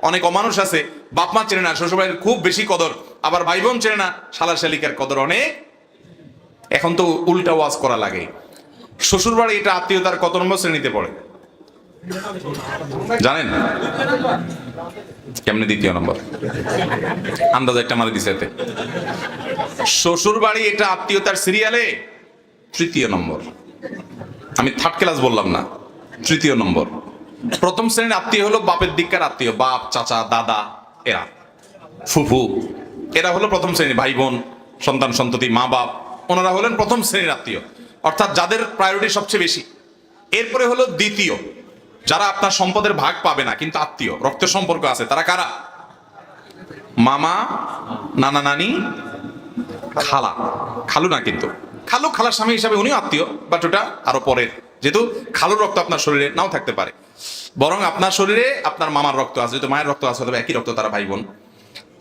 অনেক অমানুষ আছে বাপ মা চেনে না, শ্বশুর বাড়ির খুব বেশি কদর, আবার ভাই বোন চেনে না, শালা শালিকার কদর অনেক। এখন তো উল্টা ওয়াজ করা লাগে। শ্বশুর বাড়ি এটা আত্মীয়তার কত নম্বর শ্রেণীতে পড়ে জানেন? কেমনে? 2য় নম্বর। আন্দাজ একটা মারি দিছে এতে। শ্বশুর বাড়ি এটা আত্মীয়তার সিরিয়ালে 3য় নম্বর। আমি 3rd ক্লাস বললাম না, 3য় নম্বর। প্রথম শ্রেণীর আত্মীয় হলো বাপের দিককার আত্মীয়, বাপ চাচা দাদা, এরা ফুফু, এরা হলো প্রথম শ্রেণী। ভাই বোন সন্তান সন্ততি মা বাপ, ওনারা হলেন প্রথম শ্রেণীর আত্মীয়, অর্থাৎ যাদের প্রায়োরিটি সবচেয়ে বেশি। এরপরে হলো দ্বিতীয়, যারা আপনার সম্পদের ভাগ পাবে না কিন্তু আত্মীয়, রক্তের সম্পর্ক আছে। তারা কারা? মামা, নানা নানি, খালা, খালু না কিন্তু খালু খালার স্বামী হিসাবে উনিও আত্মীয়, বাট ওটা আরো পরের। যেহেতু খালুর রক্ত আপনার শরীরে নাও থাকতে পারে, বরং আপনার শরীরে আপনার মামার রক্ত আছে, যেহেতু মায়ের রক্ত আছে, তবে একই রক্ত, তারা ভাই বোন।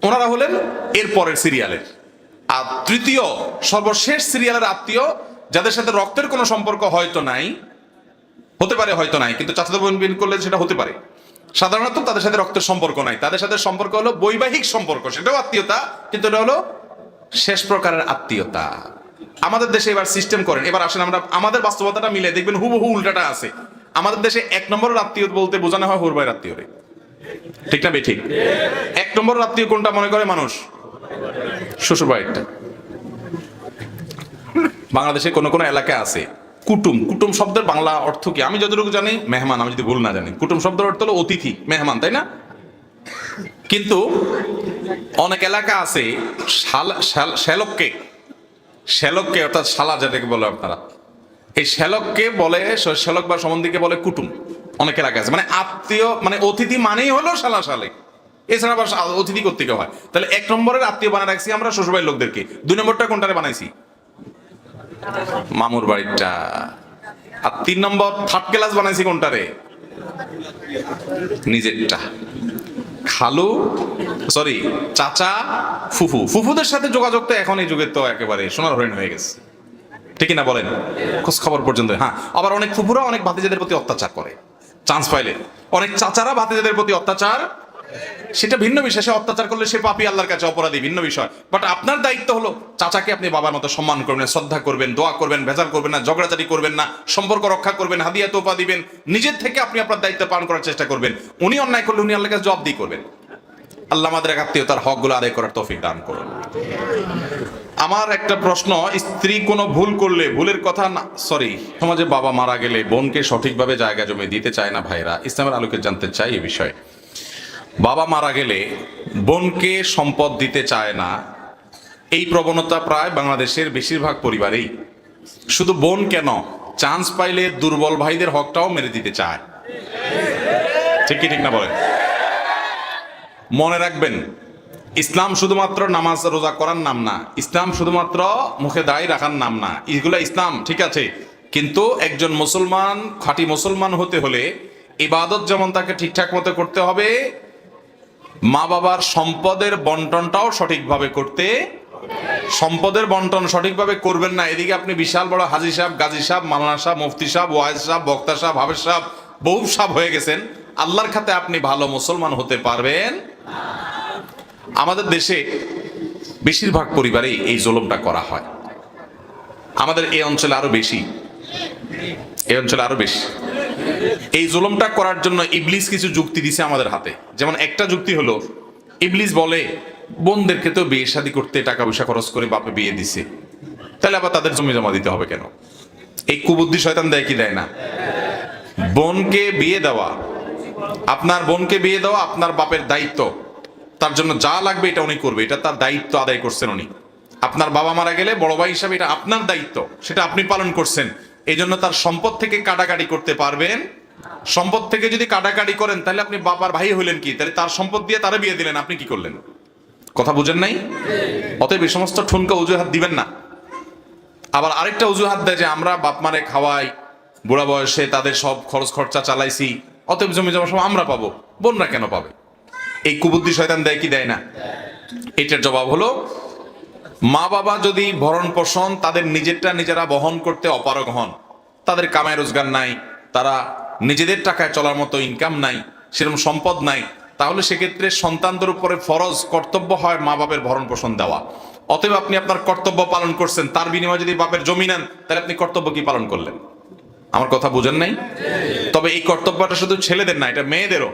ওনারা হলেন এর পরের সিরিয়ালের। আর তৃতীয় সর্বশেষ সিরিয়ালের আত্মীয়, যাদের সাথে রক্তের কোনো সম্পর্ক হয়তো নাই, হতে পারে হয়তো নাই, কিন্তু চাচাতো বোন বিয়ে করলে সেটা হতে পারে। সাধারণত তাদের সাথে রক্তের সম্পর্ক নাই, তাদের সাথে সম্পর্ক হলো বৈবাহিক সম্পর্ক, সেটাও আত্মীয়তা, কিন্তু এটা হলো শেষ প্রকারের আত্মীয়তা। আমাদের দেশে এবার সিস্টেম করেন, এবার আসেন আমরা আমাদের বাস্তবতাটা মিলে দেখবেন হুবহু উল্টাটা আছে। আমাদের দেশে 1 নম্বরের আত্মীয় বলতে বোঝানো হয় হোর ভাইয়ের আত্মীয় রে, ঠিক না? ঠিক। 1 নম্বরের আত্মীয় কোনটা মনে করে মানুষ? শ্বশুর বাড়িটা। বাংলাদেশে কোন কোন এলাকা আছে কুটুম। কুটুম শব্দের বাংলা অর্থ কি? আমি যতটুকু জানি মেহমান, আমি যদি ভুল না জানি। কুটুম শব্দের অর্থ হলো অতিথি, মেহমান, তাই না? কিন্তু অনেক এলাকা আছে শ্যালককে অর্থাৎ শালা যেটাকে বলে আপনারা, এই শ্যালককে বলে, শ্যালক বা সম্বন্ধীকে বলে কুটুম। অনেক এলাকা আছে মানে আত্মীয়, মানে অতিথি মানেই হলো শালা শালে, এছাড়া আবার অতিথি করতে হয়। তাহলে 1 নম্বরের আত্মীয় বানায় রাখছি আমরা শ্বশুরবাড়ির লোকদেরকে। 2 নম্বরটা কোনটারে বানাইছি? মামুর বাড়িটা। আর 3 নম্বর 3rd ক্লাস বানাইছি কোনটারে? নিজেরটা। খালু, সরি চাচা, ফুফু। ফুফুদের সাথে যোগাযোগ তো এখন এই যুগের তো একেবারে সোনার হরিণ হয়ে গেছে, ঠিক না বলেন? খোঁজ খবর পর্যন্ত। হ্যাঁ, আবার অনেক ফুফুরা অনেক ভাতিজাদের প্রতি অত্যাচার করে, চান্স পাইলে। অনেক চাচারা ভাতিজাদের প্রতি অত্যাচার, সেটা ভিন্ন বিষয়। সে অত্যাচার করলে সে পাপী, আল্লাহর কাছে অপরাধী, ভিন্ন বিষয়। বাট আপনার দায়িত্ব হলো চাচাকে আপনি বাবার মতো সম্মান করবেন, শ্রদ্ধা করবেন, দোয়া করবেন, ভেজাল করবেন না, ঝগড়াঝাটি করবেন না, সম্পর্ক রক্ষা করবেন, হাদিয়া তোফা দিবেন। নিজের থেকে আপনি আপনার দায়িত্ব পালন করার চেষ্টা করবেন। উনি অন্যায় করলে উনি আল্লাহর কাছে জবাবদিহি করবেন। আল্লাহ আমাদের আত্মীয়তার হকগুলো আদায় করার তৌফিক দান করুন। আমার একটা প্রশ্ন, স্ত্রী কোনো ভুল করলে, ভুলের কথা না, সরি, সমাজে বাবা মারা গেলে বোনকে সঠিকভাবে জায়গা জমি দিতে চায় না ভাইরা, ইসলামের আলোকে জানতে চাই এ বিষয়ে। বাবা মারা গেলে বোনকে সম্পদ দিতে চায় না, এই প্রবণতা প্রায় বাংলাদেশের বেশিরভাগ পরিবারেই। শুধু বোন কেন, চান্স পাইলে দুর্বল ভাইদের হকটাও মেরে দিতে চায়। ঠিক কি ঠিক না বলেন? মনে রাখবেন, ইসলাম শুধুমাত্র নামাজ রোজা করার নাম না, ইসলাম শুধুমাত্র মুখে দাড়ি রাখার নাম না। এগুলো ইসলাম ঠিক আছে, কিন্তু একজন মুসলমান, খাঁটি মুসলমান হতে হলে ইবাদত যেমন তাকে ঠিকঠাক মতো করতে হবে, মা বাবার সম্পদের বন্টনটাও সঠিকভাবে করতে। সম্পদের বন্টন সঠিকভাবে করবেন না, এদিকে আপনি বিশাল বড় হাজি সাহেব, গাজী সাহেব, মাওলানা সাহেব, মুফতি সাহেব, ওয়াইজ সাহেব, বক্তা সাহেব, হাফেজ সাহেব, বহু সাহেব হয়ে গেছেন, আল্লাহর খাতে আপনি ভালো মুসলমান হতে পারবেন। আমাদের দেশে বেশিরভাগ পরিবারেই এই জুলুমটা করা হয়। আমাদের এই অঞ্চলে আরো বেশি, এই অঞ্চলে আরো বেশি। এই জুলুমটা করার জন্য ইবলিস কিছু যুক্তি দিছে আমাদের হাতে। যেমন একটা যুক্তি হলো, ইবলিস বলে বোনদেরকে তো বিয়ে শাদী করতে টাকা পয়সা খরচ করে বাপে বিয়ে দিছে, তাহলে আবার তাদের জমি জমা দিতে হবে কেন? এই কুবুদ্ধি শয়তান দেয় কি দেয় না? বোনকে বিয়ে দেওয়া, আপনার বোনকে বিয়ে দেওয়া আপনার বাপের দায়িত্ব। তার জন্য যা লাগবে এটা উনি করবে, এটা তার দায়িত্ব আদায় করছেন উনি। আপনার বাবা মারা গেলে বড় ভাই হিসাবে এটা আপনার দায়িত্ব, সেটা আপনি পালন করছেন। এই জন্য তার সম্পদ থেকে কাটাকাটি করতে পারবেন। সম্পদ থেকে যদি কাটাকাটি করেন তাহলে আপনি বাবার ভাই হইলেন কি? তাহলে তার সম্পদ দিয়ে তারা বিয়ে দিলেন, আপনি কি করলেন? কথা বুঝেন নাই? অতএব এই সমস্ত ঠুনকা অজুহাত দিবেন না। আবার আরেকটা অজুহাত দেয় যে আমরা বাপ মারে খাওয়াই, বুড়া বয়সে তাদের সব খরচ খরচা চালাইছি, অতএব জমি জমা সব আমরা পাবো, বোনরা কেন পাবে? এই কুবুদ্ধি শয়তান দেয় কি দেয় না? এটার জবাব হলো, মা বাবা যদি ভরণ পোষণ তাদের নিজেরটা নিজেরা বহন করতে অপারগ হন, তাদের কামাই রোজগার নাই, তারা নিজেদের টাকায় চলার মতো ইনকাম নাই, সেরকম সম্পদ নাই, তাহলে সেক্ষেত্রে সন্তানদের উপরে ফরজ কর্তব্য হয় মা বাবার ভরণ পোষণ দেওয়া। অতএব আপনি আপনার কর্তব্য পালন করছেন, তার বিনিময়ে যদি বাপের জমি নেন তাহলে আপনি কর্তব্য কি পালন করলেন? আমার কথা বুঝেন নাই? তবে এই কর্তব্যটা শুধু ছেলেদের না, এটা মেয়েদেরও।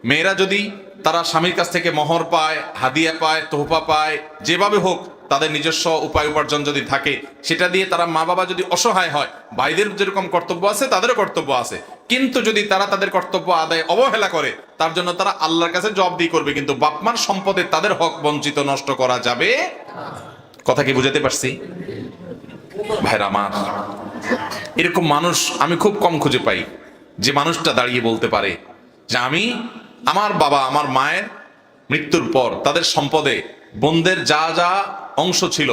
মেয়েরা যদি তারা স্বামীর কাছ থেকে মোহর পায়, হাদিয়া পায়, তোহফা পায়, যেভাবে হোক তাদের নিজস্ব উপায় উপার্জন যদি থাকে, সেটা দিয়ে তারা, মা বাবা যদি অসহায় হয়, ভাইদের যেরকম কর্তব্য আছে তাদেরও কর্তব্য আছে, কিন্তু যদি তারা তাদের কর্তব্য আদায় অবহেলা করে, তার জন্য তারা আল্লাহর কাছে জবাবদিহি করবে। কিন্তু বাপমার সম্পদে তাদের হক বঞ্চিত, নষ্ট করা যাবে। কথা কি বুঝাতে পারছি ভাইরা আমার? এরকম মানুষ আমি খুব কম খুঁজে পাই, যে মানুষটা দাঁড়িয়ে বলতে পারে যে আমি আমার বাবা আমার মায়ের মৃত্যুর পর তাদের সম্পদে বোনদের যা যা অংশ ছিল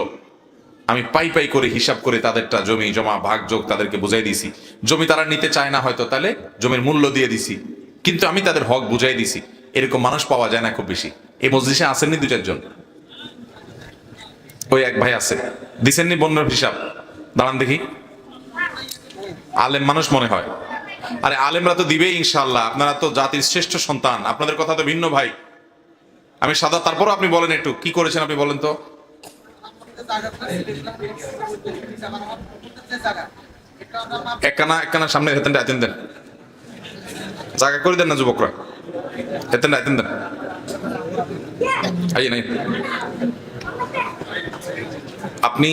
আমি পাই পাই করে হিসাব করে তাদেরটা জমি জমা ভাগ যোগ তাদেরকে বুঝাই দিছি। জমি তারা নিতে চায় না হয়তো, তাহলে জমির মূল্য দিয়ে দিছি, কিন্তু আমি তাদের হক বুঝাই দিছি। এরকম মানুষ পাওয়া যায় না খুব বেশি। এই মজলিসে আসেননি দু চারজন? ওই এক ভাই আছে, দিছেননি বোনের হিসাব? দাঁড়ান দেখি। আলেম মানুষ মনে হয়। আরে আলেমরা তো দিবে ইনশাআল্লাহ, আপনারা তো জাতির শ্রেষ্ঠ সন্তান, আপনাদের কথা তো ভিন্ন ভাই। আমি সাদা, তারপরও আপনি বলেন একটু কি করেছেন আপনি বলেন তো। একখানা সামনে হেতেন আতেন দেন, জায়গা করে দেন না যুবকরা, হেতেন আতেন দেন। নাই আপনি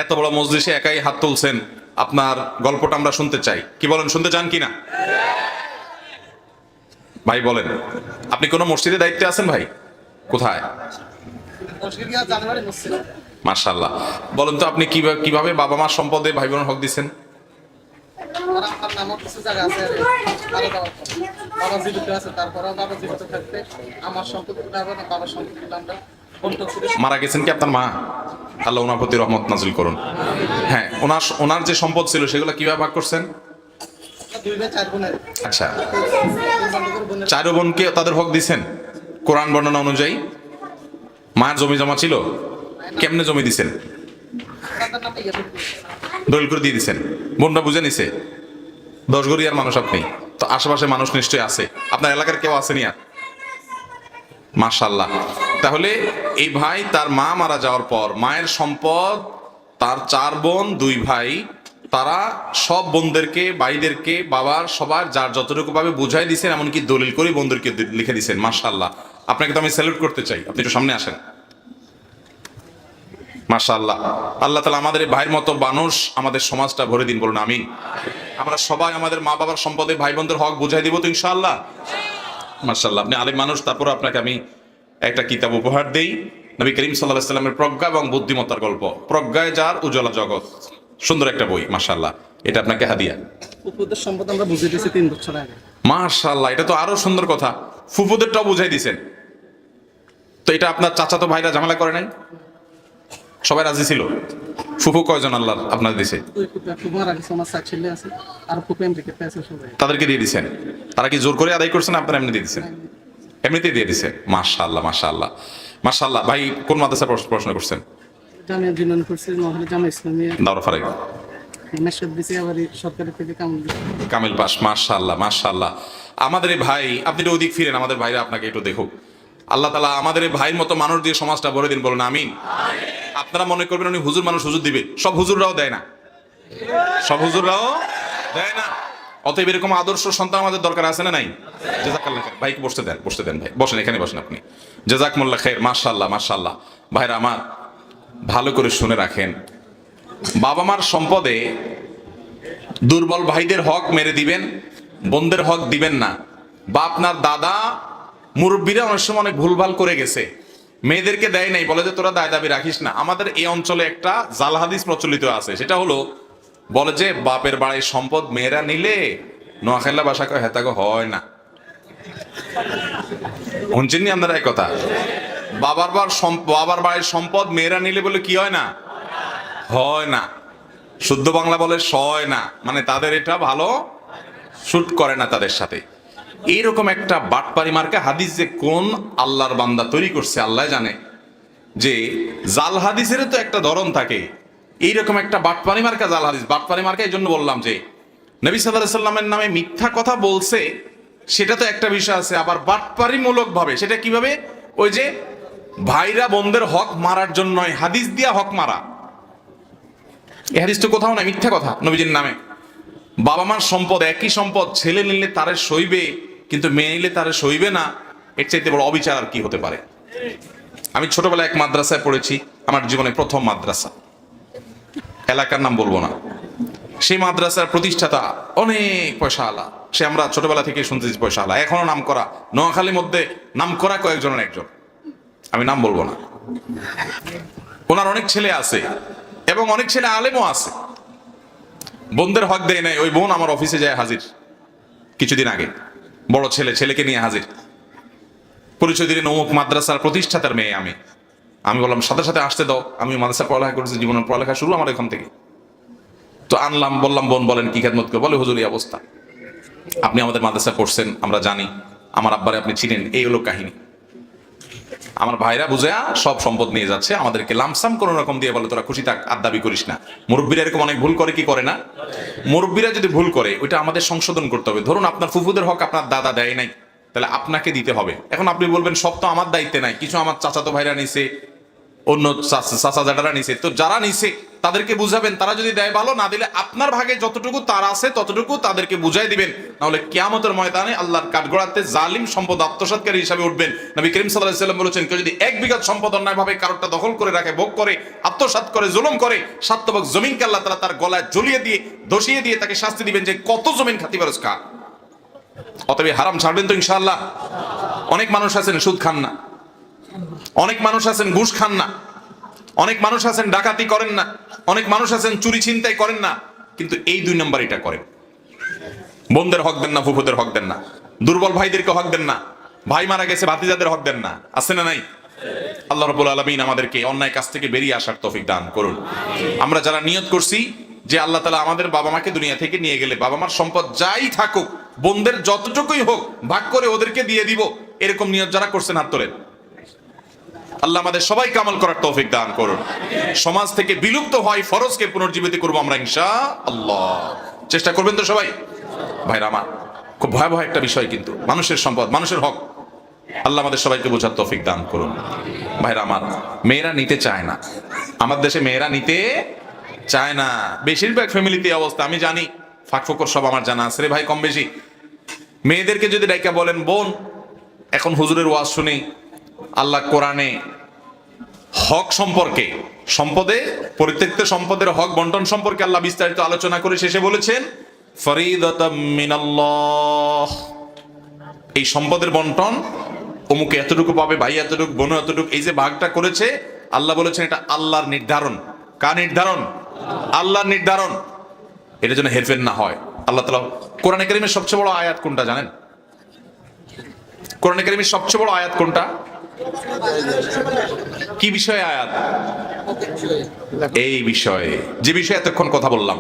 এত বড় মজলিসে একাই হাত তুলছেন, আপনার গল্পটা আমরা শুনতে চাই। কি বলেন, শুনতে চান কিনা ভাই? বলেন, আপনি কোন মসজিদে দায়িত্বে আছেন ভাই? কোথায়? মাশাআল্লাহ। বলেন তো আপনি কিভাবে বাবা মার সম্পদে ভাই বোনের হক দিচ্ছেন? মারা গেছেন কি আপনার মা? আল্লাহ ওনার প্রতি রহমত নাজিল করুন। হ্যাঁ, ওনার যে সম্পদ ছিল সেগুলো কিভাবে ভাগ করছেন? আচ্ছা, চার বোনকে তাদের হক দিছেন? কোরআন বর্ণনা অনুযায়ী মায়ের জমি জমা ছিল, কেমনে জমি দিছেন? দলিল করে দিয়ে দিছেন, বোনরা বুঝে নিছে। 10 গড়িয়ার মানুষ আপনি, তো আশেপাশে মানুষ নিশ্চয়ই আছে, আপনার এলাকার কেউ আসেনি আর? মাশাআল্লাহ। তাহলে এই ভাই তার মা মারা যাওয়ার পর মায়ের সম্পদ, তার 4 বোন 2 ভাই, তারা সব বোনদেরকে, ভাইদেরকে, বাবার সবার যার যতটুকু ভাবে বুঝাই দিচ্ছেন, এমনকি দলিল করে বোনদেরকে লিখে দিচ্ছেন। মাশাআল্লাহ, আপনাকে তো আমি স্যালুট করতে চাই। আপনি একটু সামনে আসেন। মাশাআল্লাহ, আল্লাহ তাআলা আমাদের এই ভাইয়ের মতো মানুষ আমাদের সমাজটা ভরে দিন, বলুন আমিন। আমরা সবাই আমাদের মা বাবার সম্পদে ভাই বোনদের হক বুঝাই দিব তো ইনশাআল্লাহ। মাশাআল্লাহ, আপনি আলেম মানুষ, তারপর আপনাকে আমি একটা কিতাব উপহার দেই। নবী করিম সাল্লাল্লাহু আলাইহি ওয়াসাল্লামের প্রজ্ঞা এবং বুদ্ধিমত্তার গল্প, প্রজ্ঞায় যার উজ্জ্বলা জগৎ, সুন্দর একটা বই। মাশাআল্লাহ, এটা আপনাকে হাদিয়া। ফুফুদের সম্পদ আমরা বুঝিয়ে দিয়েছি 3 বছর আগে। মাশাআল্লাহ, এটা তো আরো সুন্দর কথা, ফুফুদেরটাও বুঝাই দিয়েছেন। তো এটা আপনার চাচাতো ভাইরা ঝামেলা করে নাই? সবাই রাজি ছিল? ফুফু কয়জন আল্লাহ আপনার দিছে? 2 ফুফু মারা গেছে, আমার 4 ছেলে আছে, আর ফুফু আমেরিকাতে আছে সবাই। তাদেরকে দিয়ে দিছেন? তারা কি জোর করে আদায় করছেন, আপনারা এমনি দিয়ে দিচ্ছেন? এমনিতেই দিয়ে দিছে। মাশাআল্লাহ মাশাআল্লাহ মাশাআল্লাহ। ভাই কোন মাদ্রাসায় পড়াশোনা করছেন? জামিয়া জিনান করছে, নহলে জামা ইসলামিয়া, দাওরা ফারাক, মেশকাত দিছে, আবার সরকারি থেকে কামিল পাস। মাশাআল্লাহ মাশাআল্লাহ। আমাদের এই ভাই, আপনি একটু ওদিক ফিরেন, আমাদের ভাইরা আপনাকে একটু দেখুক। আল্লাহ তাআলা আমাদের এই ভাইয়ের মতো মানুষ দিয়ে সমাজটা ভরে দিন, বলুন আমিন। আপনারা মনে করবেন উনি হুজুর মানুষ, হুজুর দিবে, সব হুজুররাও দেয় না, সব হুজুররাও দেয় না। অতএব এরকম আদর্শ সন্তান আমাদের দরকার আছে না নাই? জাযাকাল্লাহ খাইর। ভাইকে বসতে দেন ভাই, বসেন, এখানে বসেন আপনি। জাযাকুমুল্লাহ খাইর। মাশাআল্লাহ মাশাআল্লাহ। ভাইরা আমার, ভালো করে শুনে রাখেন, বাবা মার সম্পদে দুর্বল ভাইদের হক মেরে দিবেন, বোনদের হক দিবেন না। বা আপনার দাদা মুরব্বীরা অনেক সময় অনেক ভুলভাল করে গেছে, মেয়েদেরকে দেয় নাই, বলে যে তোরা দায় দাবি রাখিস না। আমাদের এই অঞ্চলে একটা জাল হাদিস প্রচলিত আছে, সেটা হলো বলে যে বাপের বাড়ির সম্পদ মেয়েরা নিলে নোয়াখাইলা বাসা কয় হেতাগো হয় না। শুনছেন নি আপনারা এক কথা? বাবার বাড়ির সম্পদ মেয়েরা নিলে বলে কি হয় না? হয় না। শুদ্ধ বাংলা বলে সয় না, মানে তাদের এটা ভালো শুট করে না তাদের সাথে। এইরকম একটা বাটপারি মার্কা হাদিস যে কোন আল্লাহর বান্দা তৈরি করছে আল্লাহ জানে। যে জাল হাদিসের তো একটা ধরন থাকে, এইরকম একটা বাটপারি মার্কা জাল হাদিস। বাটপারি মার্কা এই জন্য বললাম যে নবী সাল্লাল্লাহু আলাইহি সাল্লামের নামে মিথ্যা কথা বলছে, সেটা তো একটা বিষয় আছে। আবার বাটপারি মূলক ভাবে, সেটা কিভাবে? ওই যে ভাইরা বোনদের হক মারার জন্য হাদিস দিয়া হক মারা, এই হাদিস তো কোথাও না, মিথ্যা কথা নবীজির নামে। বাবা মার সম্পদ, একই সম্পদ, ছেলে নিলে তারে সইবে কিন্তু মেয়ে নিলে তারে সইবে না, এর চাইতে বড় অবিচার আর কি হতে পারে? আমি ছোটবেলায় এক মাদ্রাসায় পড়েছি, আমার জীবনে প্রথম মাদ্রাসা, এলাকার নাম বলবো না। সেই মাদ্রাসার প্রতিষ্ঠাতা অনেক পয়সাওয়ালা, সে আমরা ছোটবেলা থেকে শুনতেছি পয়সাওয়ালা, এখনো নাম করা, নোয়াখালীর মধ্যে নাম করা কয়েকজনের একজন, আমি নাম বলবো না। ওনার অনেক ছেলে আছে এবং অনেক ছেলে আলেমও আছে। বোনদের হক দেয় নাই, ওই বোন আমার অফিসে যায় হাজির কিছুদিন আগে, বড় ছেলেকে নিয়ে হাজির, পরিচয় দিলেন অমুক মাদ্রাসার প্রতিষ্ঠাতার মেয়ে। আমি বললাম সাথে সাথে আসতে দাও, আমি মাদ্রাসা পড়ালেখা করেছি, জীবনের পড়ালেখা শুরু আমার এখান থেকে। তো আনলাম, বললাম বোন বলেন কি খেদমত করে? বলে হুজুর এই অবস্থা, আপনি আমাদের মাদ্রাসা পড়ছেন, আমরা জানি, আমার আব্বারে আপনি চিনেন, এই হলো কাহিনী। আমার ভাইরা বুঝে সব সম্পদ নিয়ে যাচ্ছে, আমাদেরকে লামসাম কোন রকম দিয়ে বলে তোরা খুশি থাক, আর দাবি করিস না। মুরব্বীরা এরকম অনেক ভুল করে, কি করে না? মুরব্বীরা যদি ভুল করে, ওইটা আমাদের সংশোধন করতে হবে। ধরুন আপনার ফুফুদের হক আপনার দাদা দেয় নাই, তাহলে আপনাকে দিতে হবে। এখন আপনি বলবেন সব তো আমার দায়িত্বে নাই, কিছু আমার চাচাতো ভাইরা নিছে, অন্য চাচা জাটারা নিছে, তো যারা নিছে তাদেরকে বুঝাবেন, তারা যদি দেয় ভালো, না দিলে আপনার ভাগে যতটুকু তার আছে ততটুকু তাদেরকে বুঝাই দিবেন। নাহলে কিয়ামতের ময়দানে আল্লাহর কাঠগড়াতে জালিম সম্পদ আত্মসাৎকারী হিসাবে উঠবেন। নবী করিম সাল্লাল্লাহু আলাইহি ওয়াসাল্লাম বলেছেন, কেউ যদি 1 বিঘা সম্পদ অন্যায়ভাবে কারোরটা দখল করে রাখে, ভোগ করে, আত্মসাৎ করে, জুলুম করে, 7 ভাগ জমিনকে আল্লাহ তাআলা তার গলায় ঝুলিয়ে দিয়ে, ধসিয়ে দিয়ে তাকে শাস্তি দিবেন যে কত জমিন খাতি পারস খা। অতএব হারাম ছাড়বেন তো ইনশাআল্লাহ। অনেক মানুষ আছেন সুদ খান না, অনেক মানুষ আছেন ঘুষ খান না, অনেক মানুষ আছেন ডাকাতি করেন না, অনেক মানুষ আছেন চুরি ছিনতাই করেন না, কিন্তু এই 2 নম্বর এটা করেন। বোনদের হক দেন না, ফুফুদের হক দেন না, দুর্বল ভাইদেরকে হক দেন না, ভাই মারা গেছে ভাতিজাদের হক দেন না, আছে না নাই? আল্লাহ রাব্বুল আলামিন আমাদেরকে অন্যায় কাজ থেকে বেরিয়ে আসার তৌফিক দান করুন। আমরা যারা নিয়ত করছি যে আল্লাহ তাআলা আমাদের বাবা মাকে দুনিয়া থেকে নিয়ে গেলে বাবা মার সম্পদ যাই থাকুক, বোনদের যতটুকুই হোক ভাগ করে ওদেরকে দিয়ে দিব, এরকম নিয়ত যারা করছেন হাত তোলেন। আল্লাহ আমাদের সবাইকে আমল করার তৌফিক দান করুন। সমাজ থেকে বিলুপ্ত হয় ফরজকে পুনর্জীবিত করবো আমরা ইনশাআল্লাহ। চেষ্টা করবেন তো সবাই? ভাইরা আমার, খুব ভয়াবহ একটা বিষয় কিন্তু মানুষের সম্পদ, মানুষের হক। আল্লাহ আমাদের সবাইকে বোঝার তৌফিক দান করুন। ভাইরা আমার, মেয়েরা নিতে চায় না, আমার দেশে মেয়েরা নিতে চায় না। বেশিরভাগ ফ্যামিলিতে অবস্থা আমি জানি, ফাঁক ফোকর সব আমার জানা আছে রে ভাই, কম বেশি। মেয়েদেরকে যদি ডাইকা বলেন বোন এখন হুজুরের ওয়াজ শুনি, আল্লাহ কোরআনে হক সম্পর্কে, সম্পদে পরিত্যক্ত সম্পদের হক বন্টন সম্পর্কে আল্লাহ বিস্তারিত আলোচনা করে শেষে বলেছেন ফরিদাতাম মিনাল্লাহ, এই সম্পদের বন্টন অমুকে এতটুকু পাবে, ভাই এতটুকু, বোন এতটুকু, এই যে ভাগটা করেছে আল্লাহ বলেছেন এটা আল্লাহর নির্ধারণ। কার নির্ধারণ? আল্লাহর নির্ধারণ। এটা যেন হেরফের না হয়। আল্লাহ তাআলা কোরআনে কারীমের সবচেয়ে বড় আয়াত কোনটা জানেন? কোরআনে কারীমের সবচেয়ে বড় আয়াত কোনটা? কি বিষয়ে আয়াত? এই বিষয়ে, যে বিষয়ে এতক্ষণ কথা বললাম।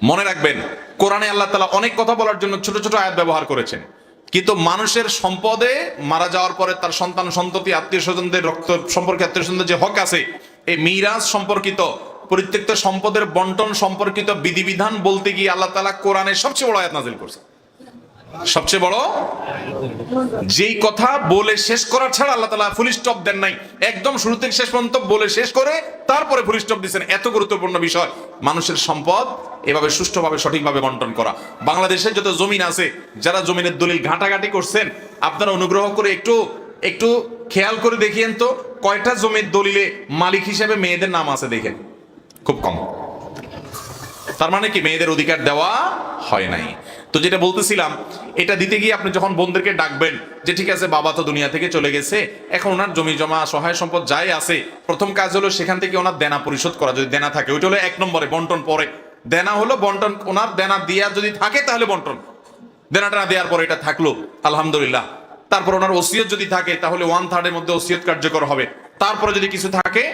মনে রাখবেন, কোরআনে আল্লাহ তাআলা অনেক কথা বলার জন্য ছোট ছোট আয়াত ব্যবহার করেছেন, কিন্তু মানুষের সম্পদে মারা যাওয়ার পরে তার সন্তান সন্ততি আত্মীয় স্বজনদের রক্ত সম্পর্কে আত্মীয় স্বজনদের যে হক আছে, এই মিরাজ সম্পর্কিত পরিত্যক্ত সম্পদের বন্টন সম্পর্কিত বিধিবিধান বলতে গিয়ে আল্লাহ তাআলা কোরআনের সবচেয়ে বড় আয়াত নাযিল করছে। সবচেয়ে বড়, যেই কথা বলে শেষ করার ছাড়া আল্লাহ তাআলা ফুল স্টপ দেন নাই, একদম শুরু থেকে শেষ পর্যন্ত বলে শেষ করে তারপরে ফুল স্টপ দিয়েছেন। এত গুরুত্বপূর্ণ বিষয় মানুষের সম্পদ এভাবে সুষ্ঠুভাবে সঠিকভাবে বন্টন করা। বাংলাদেশে যত জমিন আছে, যারা জমিনের দলিল ঘাটাঘাটি করছেন, আপনারা অনুগ্রহ করে একটু খেয়াল করে দেখিয়েন তো কয়টা জমির দলিলে মালিক হিসেবে মেয়েদের নাম আছে, দেখেন খুব কম। তার মানে কি মেয়েদের অধিকার দেওয়া হয় নাই। তো যেটা বলতেছিলাম, এটা দিতে গিয়ে আপনি যখন বোনদেরকে ডাকবেন যে ঠিক আছে বাবা তো দুনিয়া থেকে চলে গেছে, এখন ওনার জমি জমা সহায় সম্পদ যাই আছে, প্রথম কাজ হলো সেখান থেকে ওনার দেনা পরিশোধ করা। যদি দেনা থাকে ওইটা হলো 1 নম্বরে, বন্টন পরে। দেনা হলো বন্টন, ওনার দেনা দেওয়া যদি থাকে তাহলে বন্টন, দেনাটা না দেওয়ার পরে এটা থাকলো আলহামদুলিল্লাহ। তারপর ওনার ওসিয়ত যদি থাকে তাহলে 1/3 মধ্যে ওসিয়ত কার্যকর হবে। তারপরে যদি কিছু থাকে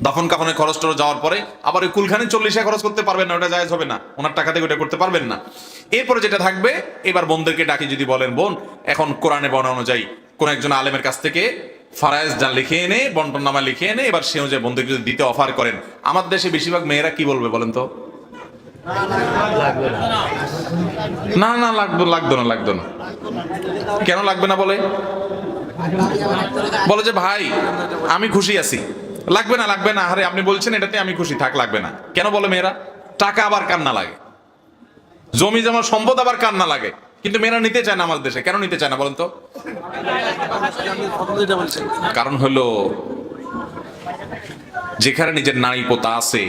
দাফন কাফনে খরচ টরচ যাওয়ার পরে আবার ওই কুলখানি 40 খরচ করতে পারবেন না, ওটা জায়েজ হবে না, ওনার টাকা থেকে ওটা করতে পারবেন না। এরপরে যেটা থাকবে, এবার বোনদেরকে ডাকি যদি বলেন বোন এখন কোরআনে বর্ণনা অনুযায়ী কোন একজন আলেমের কাছ থেকে ফারায়েজ যা লিখে এনে, বন্টন নামা লিখে এনে এবার সে অনুযায়ী বোনদেরকে যদি দিতে অফার করেন, আমার দেশে বেশিরভাগ মেয়েরা কি বলবে বলেন তো? না না লাগতো না। কেন লাগবে না বলে? বলে যে ভাই আমি খুশি আছি, লাগবে না, আরে আপনি বলছেন এটাতে আমি খুশি, থাক লাগবে না। কেন বলে মেয়েরা? টাকা আবার কার না লাগে, জমি জমা সম্পদ আবার কার না লাগে, কিন্তু মেয়েরা নিতে চায় না আমাদের দেশে। কেন নিতে চায় না বলেন তো? কারণ হলো যেখানে নিজের নারী পোতা আছে,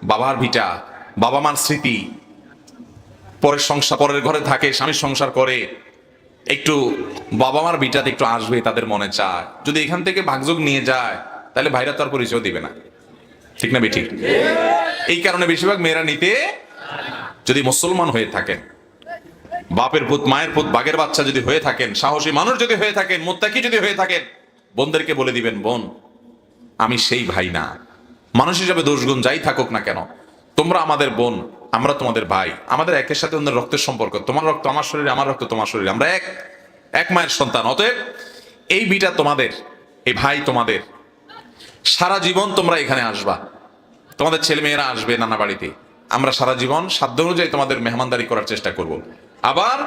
বাবার ভিটা, বাবা মার স্মৃতি, পরের সংসার, পরের ঘরে থাকে, স্বামীর সংসার করে, একটু বাবা মার ভিটাতে একটু আসবে তাদের মনে চায়। যদি এখান থেকে ভাগযোগ নিয়ে যায় তাহলে ভাইরা তো আর পরিচয় দিবে না, ঠিক না বেঠিক? এই কারণে বেশিরভাগ মেয়েরা নিতে, যদি মুসলমান হয়ে থাকেন, বাপের পুত মায়ের পুত বাঘের বাচ্চা যদি হয়ে থাকেন, সাহসী মানুষ যদি হয়ে থাকেন, মুত্তাকি যদি হয়ে থাকেন, বোনদেরকে বলে দিবেন বোন আমি সেই ভাই না, মানুষ হিসাবে দোষগুণ যাই থাকুক না কেন, তোমরা আমাদের বোন, আমরা তোমাদের ভাই, আমাদের একের সাথে অন্য রক্তের সম্পর্ক, তোমার রক্ত আমার শরীরে, আমার রক্ত তোমার শরীরে, আমরা এক মায়ের সন্তান। অতএব এই বিটা তোমাদের, এই ভাই তোমাদের, সারা জীবন তোমরা এখানে আসবা, তোমাদের ছেলে মেয়েরা আসবে নানা বাড়িতে, আমরা সারা জীবন সাধ্য অনুযায়ী তোমাদের মেহমানদারি করার চেষ্টা করব। আবার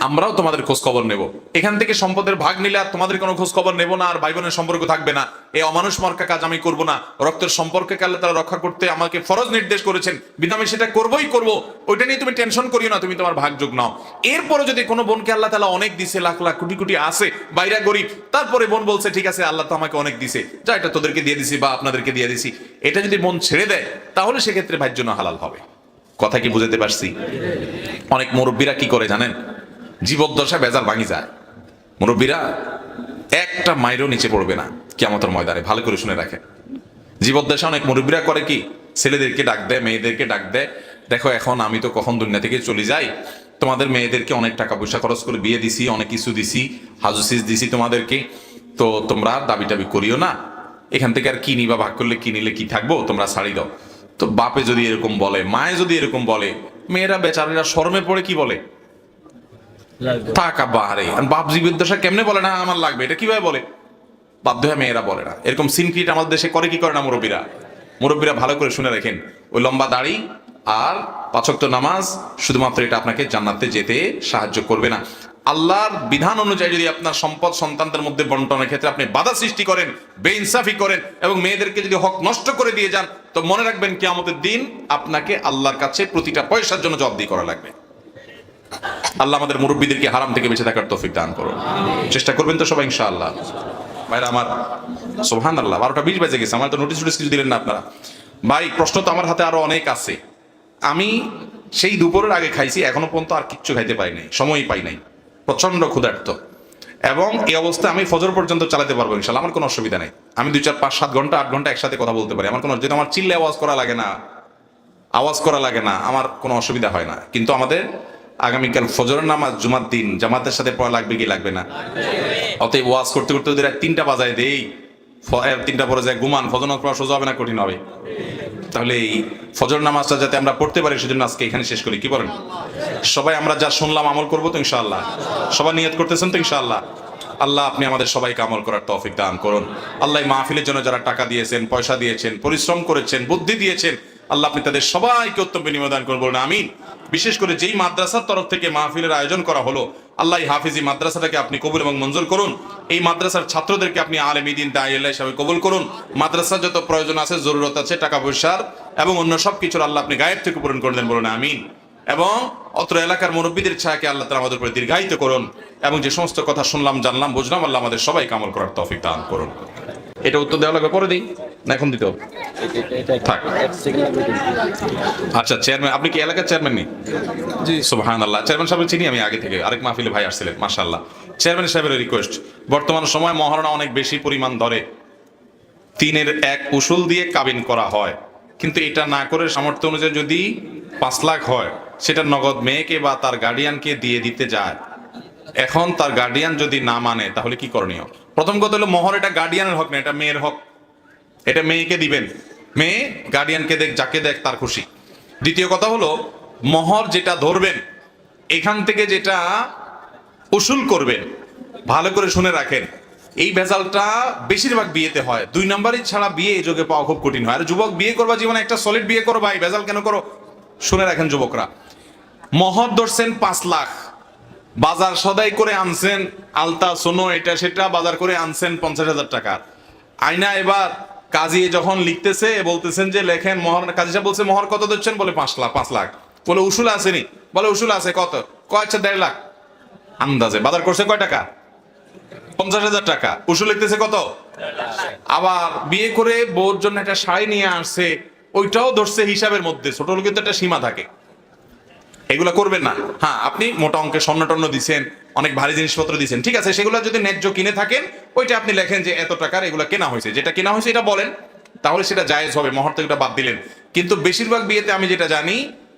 আমরাও তোমাদের খোঁজ খবর নেব। এখান থেকে সম্পদের ভাগ নিলে আর তোমাদের কোনো খোঁজ খবর নেব না, আর ভাই বোনের সম্পর্ক থাকবে না। এই অমানুষ মার্কা কাজ আমি করব না। রক্তের সম্পর্ককে আল্লাহ তাআলা রক্ষা করতে আমাকে ফরজ নির্দেশ করেছেন, বিধান আমি সেটা করবই করব। ওইটা নিয়ে তুমি টেনশন করিও না, তুমি তোমার ভাগ যোগ নাও। এরপরে যদি কোনো বোনকে আল্লাহ তাআলা অনেক দিছে, লাখ লাখ কোটি কোটি আছে, বাইরা গরিব, তারপরে বোন বলছে ঠিক আছে আল্লাহ তো আমাকে অনেক দিছে, যা এটা তোদেরকে দিয়ে দিছি বা আপনাদেরকে দিয়ে দিছি, এটা যদি মন ছেড়ে দেয় তাহলে সেক্ষেত্রে ভাইয়ের জন্য হালাল হবে। কথা কি বুঝাতে পারছি? অনেক মুরব্বীরা কি করে জানেন? জীবদ্দশা বেজার ভাঙি যায়। মুরব্বীরা একটা মাইরও নিচে পড়বে না কিয়ামতের ময়দানে, ভালো করে শুনে রাখে। জীবদ্দশা অনেক মুরব্বীরা করে কি, ছেলেদেরকে ডাক দেয়, মেয়েদেরকে ডাক দেয়, দেখো এখন আমি তো কখন দুনিয়া থেকে চলে যাই, তোমাদের মেয়েদেরকে অনেক টাকা পয়সা খরচ করে বিয়ে দিছি, অনেক কিছু দিছি, হাজুসিস দিছি তোমাদেরকে, তো তোমরা দাবি টাবি করিও না, এখান থেকে আর কি নিবা, ভাগ করলে কি নিলে কি থাকবো, তোমরা ছাড়ি দাও। তো বাপে যদি এরকম বলে, মায়ে যদি এরকম বলে, মেয়েরা বেচারীরা শরমে পড়ে কি বলে, থাক আব্বা, আরে বাপ জীবদ্দশা কেমনে বলে না আমার লাগবে, এটা কিভাবে বলে? বাধ্য হয়ে মেয়েরা বলে না। এরকম সিনক্রিট আমাদের দেশে করে কি করে না মুরব্বীরা ভালো করে শুনে রাখেন। ওই লম্বা দাড়ি আর 5 ওয়াক্ত নামাজ শুধুমাত্র এটা আপনাকে জান্নাতে যেতে সাহায্য করবে না। আল্লাহর বিধান অনুযায়ী যদি আপনার সম্পদ সন্তানদের মধ্যে বন্টনের ক্ষেত্রে আপনি বাধা সৃষ্টি করেন, বেইনসাফি করেন এবং মেয়েদেরকে যদি হক নষ্ট করে দিয়ে যান, তো মনে রাখবেন কিয়ামতের দিন আপনাকে আল্লাহর কাছে প্রতিটা পয়সার জন্য জবাবদিহি করা লাগবে। আল্লাহ আমাদের মুরব্বীদেরকে হারাম থেকে বেঁচে থাকার তৌফিক দান করুন। চেষ্টা করবেন তো সবাই ইনশাআল্লাহ। ভাইরা আমার, সুবহানাল্লাহ, 12টা 20 বেজে গেছে, আমার তো নোটিশ কিছু দিলেন না আপনারা। ভাই, প্রশ্ন তো আমার হাতে আরো অনেক আছে। আমি সেই দুপুরের আগে খাইছি, এখনো পর্যন্ত আর কিচ্ছু খাইতে পাই নাই, সময়ই পাই নাই, প্রচন্ড ক্ষুধার্ত। এবং এই অবস্থায় আমি ফজর পর্যন্ত চালাতে পারবো ইনশাআল্লাহ, আমার কোনো অসুবিধা নেই। আমি 2 4 5 7 ঘন্টা 8 ঘন্টা একসাথে কথা বলতে পারি, আমার কোনো, যেটা আমার চিল্লে আওয়াজ করা লাগে না, আমার কোনো অসুবিধা হয় না। কিন্তু আমাদের আগামীকাল ফজরের নামাজ জুমার দিন জামাতের সাথে পড়া লাগবে কি লাগবে না? অতএব ওয়াজ করতে করতে যদি 3টা বাজায় দেই, 3টা পরে যায় ঘুমান, ফজর নামাজ পড়া সোজা হবে না কঠিন হবে? তাহলে এই ফজর নামাজটা যাতে আমরা পড়তে পারি সেজন্য আজকে এখানে শেষ করি, কি বলেন? সবাই আমরা যা শুনলাম আমল করবো তো ইনশাআল্লাহ? সবাই নিয়ত করতেছেন তো ইনশাআল্লাহ? আল্লাহ আপনি আমাদের সবাইকে আমল করার তৌফিক দান করুন। আল্লাহ মাহফিলের জন্য যারা টাকা দিয়েছেন, পয়সা দিয়েছেন, পরিশ্রম করেছেন, বুদ্ধি দিয়েছেন, আল্লাহ আপনি তাদের সবাইকে উত্তম বিনিময় দান করুন, বলুন আমিন। বিশেষ করে যেই মাদ্রাসার তরফ থেকে মাহফিলের আয়োজন করা হলো, আল্লাহ হাফিজি মাদ্রাসাটাকে আপনি কবুল এবং মঞ্জুর করুন। এই মাদ্রাসার ছাত্রদেরকে আপনি আলেমী দ্বীন দাঈয়া হিসেবে কবুল করুন। মাদ্রাসার যত প্রয়োজন আছে, জরুরত আছে, টাকা পয়সার এবং অন্য সব কিছুর আল্লাহ আপনি গায়েব থেকে পূরণ করে দেন, বলুন আমিন। এবং অত্র এলাকার মুরব্বীদের ছায়াকে আল্লাহ তাআলা আমাদের উপরে দীর্ঘায়িত করুন। এবং যে সমস্ত কথা শুনলাম, জানলাম, বুঝলাম, আল্লাহ আমাদের সবাইকে আমল করার তৌফিক দান করুন। এটা উত্তর দেওয়া লাগবে, পরে দিই না এখন দিতে হবে? থাক। আচ্ছা, চেয়ারম্যান, আপনি কি এলাকার চেয়ারম্যান নেই? জি। সুবহানাল্লাহ, চেয়ারম্যান সাহেব চিনি আমি আগে থেকে, আরেক মাহফিলে ভাই আসছিলেন, মাশাআল্লাহ। চেয়ারম্যান সাহেবের রিকোয়েস্ট, বর্তমান সময় মহারণা অনেক বেশি পরিমাণ ধরে, 3-এর 1 উসুল দিয়ে কাবিন করা হয়, কিন্তু এটা না করে সামর্থ্য অনুযায়ী যদি 5 লাখ হয়, সেটা নগদ মেয়েকে বা তার গার্ডিয়ানকে দিয়ে দিতে যায়। এখন তার গার্ডিয়ান যদি না মানে তাহলে কি করণীয়? প্রথম কথা হলো, মোহর এটা গার্ডিয়ানের হক না, এটা মেয়ের হক। এটা মেয়েকে দিবেন, মেয়ে গার্ডিয়ানকে দেখ, যাকে দেখ তার খুশি। দ্বিতীয় কথা হলো, মোহর যেটা ধরবেন, এখান থেকে যেটা উসুল করবেন, ভালো করে শুনে রাখেন, এই ভেজালটা বেশিরভাগ বিয়েতে হয়। 2 নাম্বারই ছাড়া বিয়ে এই যুগে পাওয়া খুব কঠিন হয়। আর যুবক বিয়ে করবা, জীবনে একটা সলিড বিয়ে করো ভাই, ভেজাল কেন করো? শুনে রাখেন যুবকরা, মোহর ধরছেন 5 লাখ, বাজার সদাই করে আনছেন, আলতা সোনো এটা সেটা বাজার করে আনছেন 50,000 টাকা। আয়না এবার কাজী যখন লিখতেছে, বলতেছেন যে লেখেন মোহর, কাজী সাহেব বলছে মোহর কত দিচ্ছেন? বলে 5 লাখ। বলে উসুল আসেনি? বলে উসুল আছে। কত? আচ্ছা 1.5 লাখ। আন্দাজে বাজার করছে কয় টাকা? 50,000 টাকা। উসুল লিখতেছে কত? আবার বিয়ে করে বউর জন্য একটা শাড়ি নিয়ে আসছে, ওইটাও ধরছে হিসাবের মধ্যে। ছোট লোকের তো একটা সীমা থাকে, এগুলো করবেন না। হ্যাঁ, আপনি মোটা অঙ্কের স্বর্ণ টর্ণ দিচ্ছেন, অনেক ভারী জিনিসপত্র দিচ্ছেন, ঠিক আছে, সেগুলো যদি ন্যায্য কিনে থাকেন, ওইটা আপনি লেখেন যে এত টাকার এগুলো কেনা হয়েছে, যেটা কেনা হয়েছে এটা বলেন, তাহলে সেটা জায়েজ হবে, মোহর থেকে বাদ দিলেন। কিন্তু বেশিরভাগ বিয়েতে আমি যেটা জানি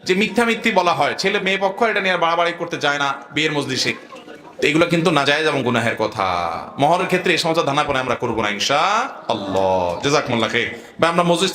যে মিথ্যা বলা হয়, ছেলে মেয়ে পক্ষ এটা নিয়ে আর বাড়াবাড়ি করতে যায় না বিয়ের মজলিসে। এগুলো কিন্তু নাজায়েজ এবং গুনাহের কথা। মোহরের ক্ষেত্রে এই সমস্ত ধারণা আমরা করবো না ইনশাআল্লাহ। জাযাকুমুল্লাহ খাইর। বা আমরা মজলিস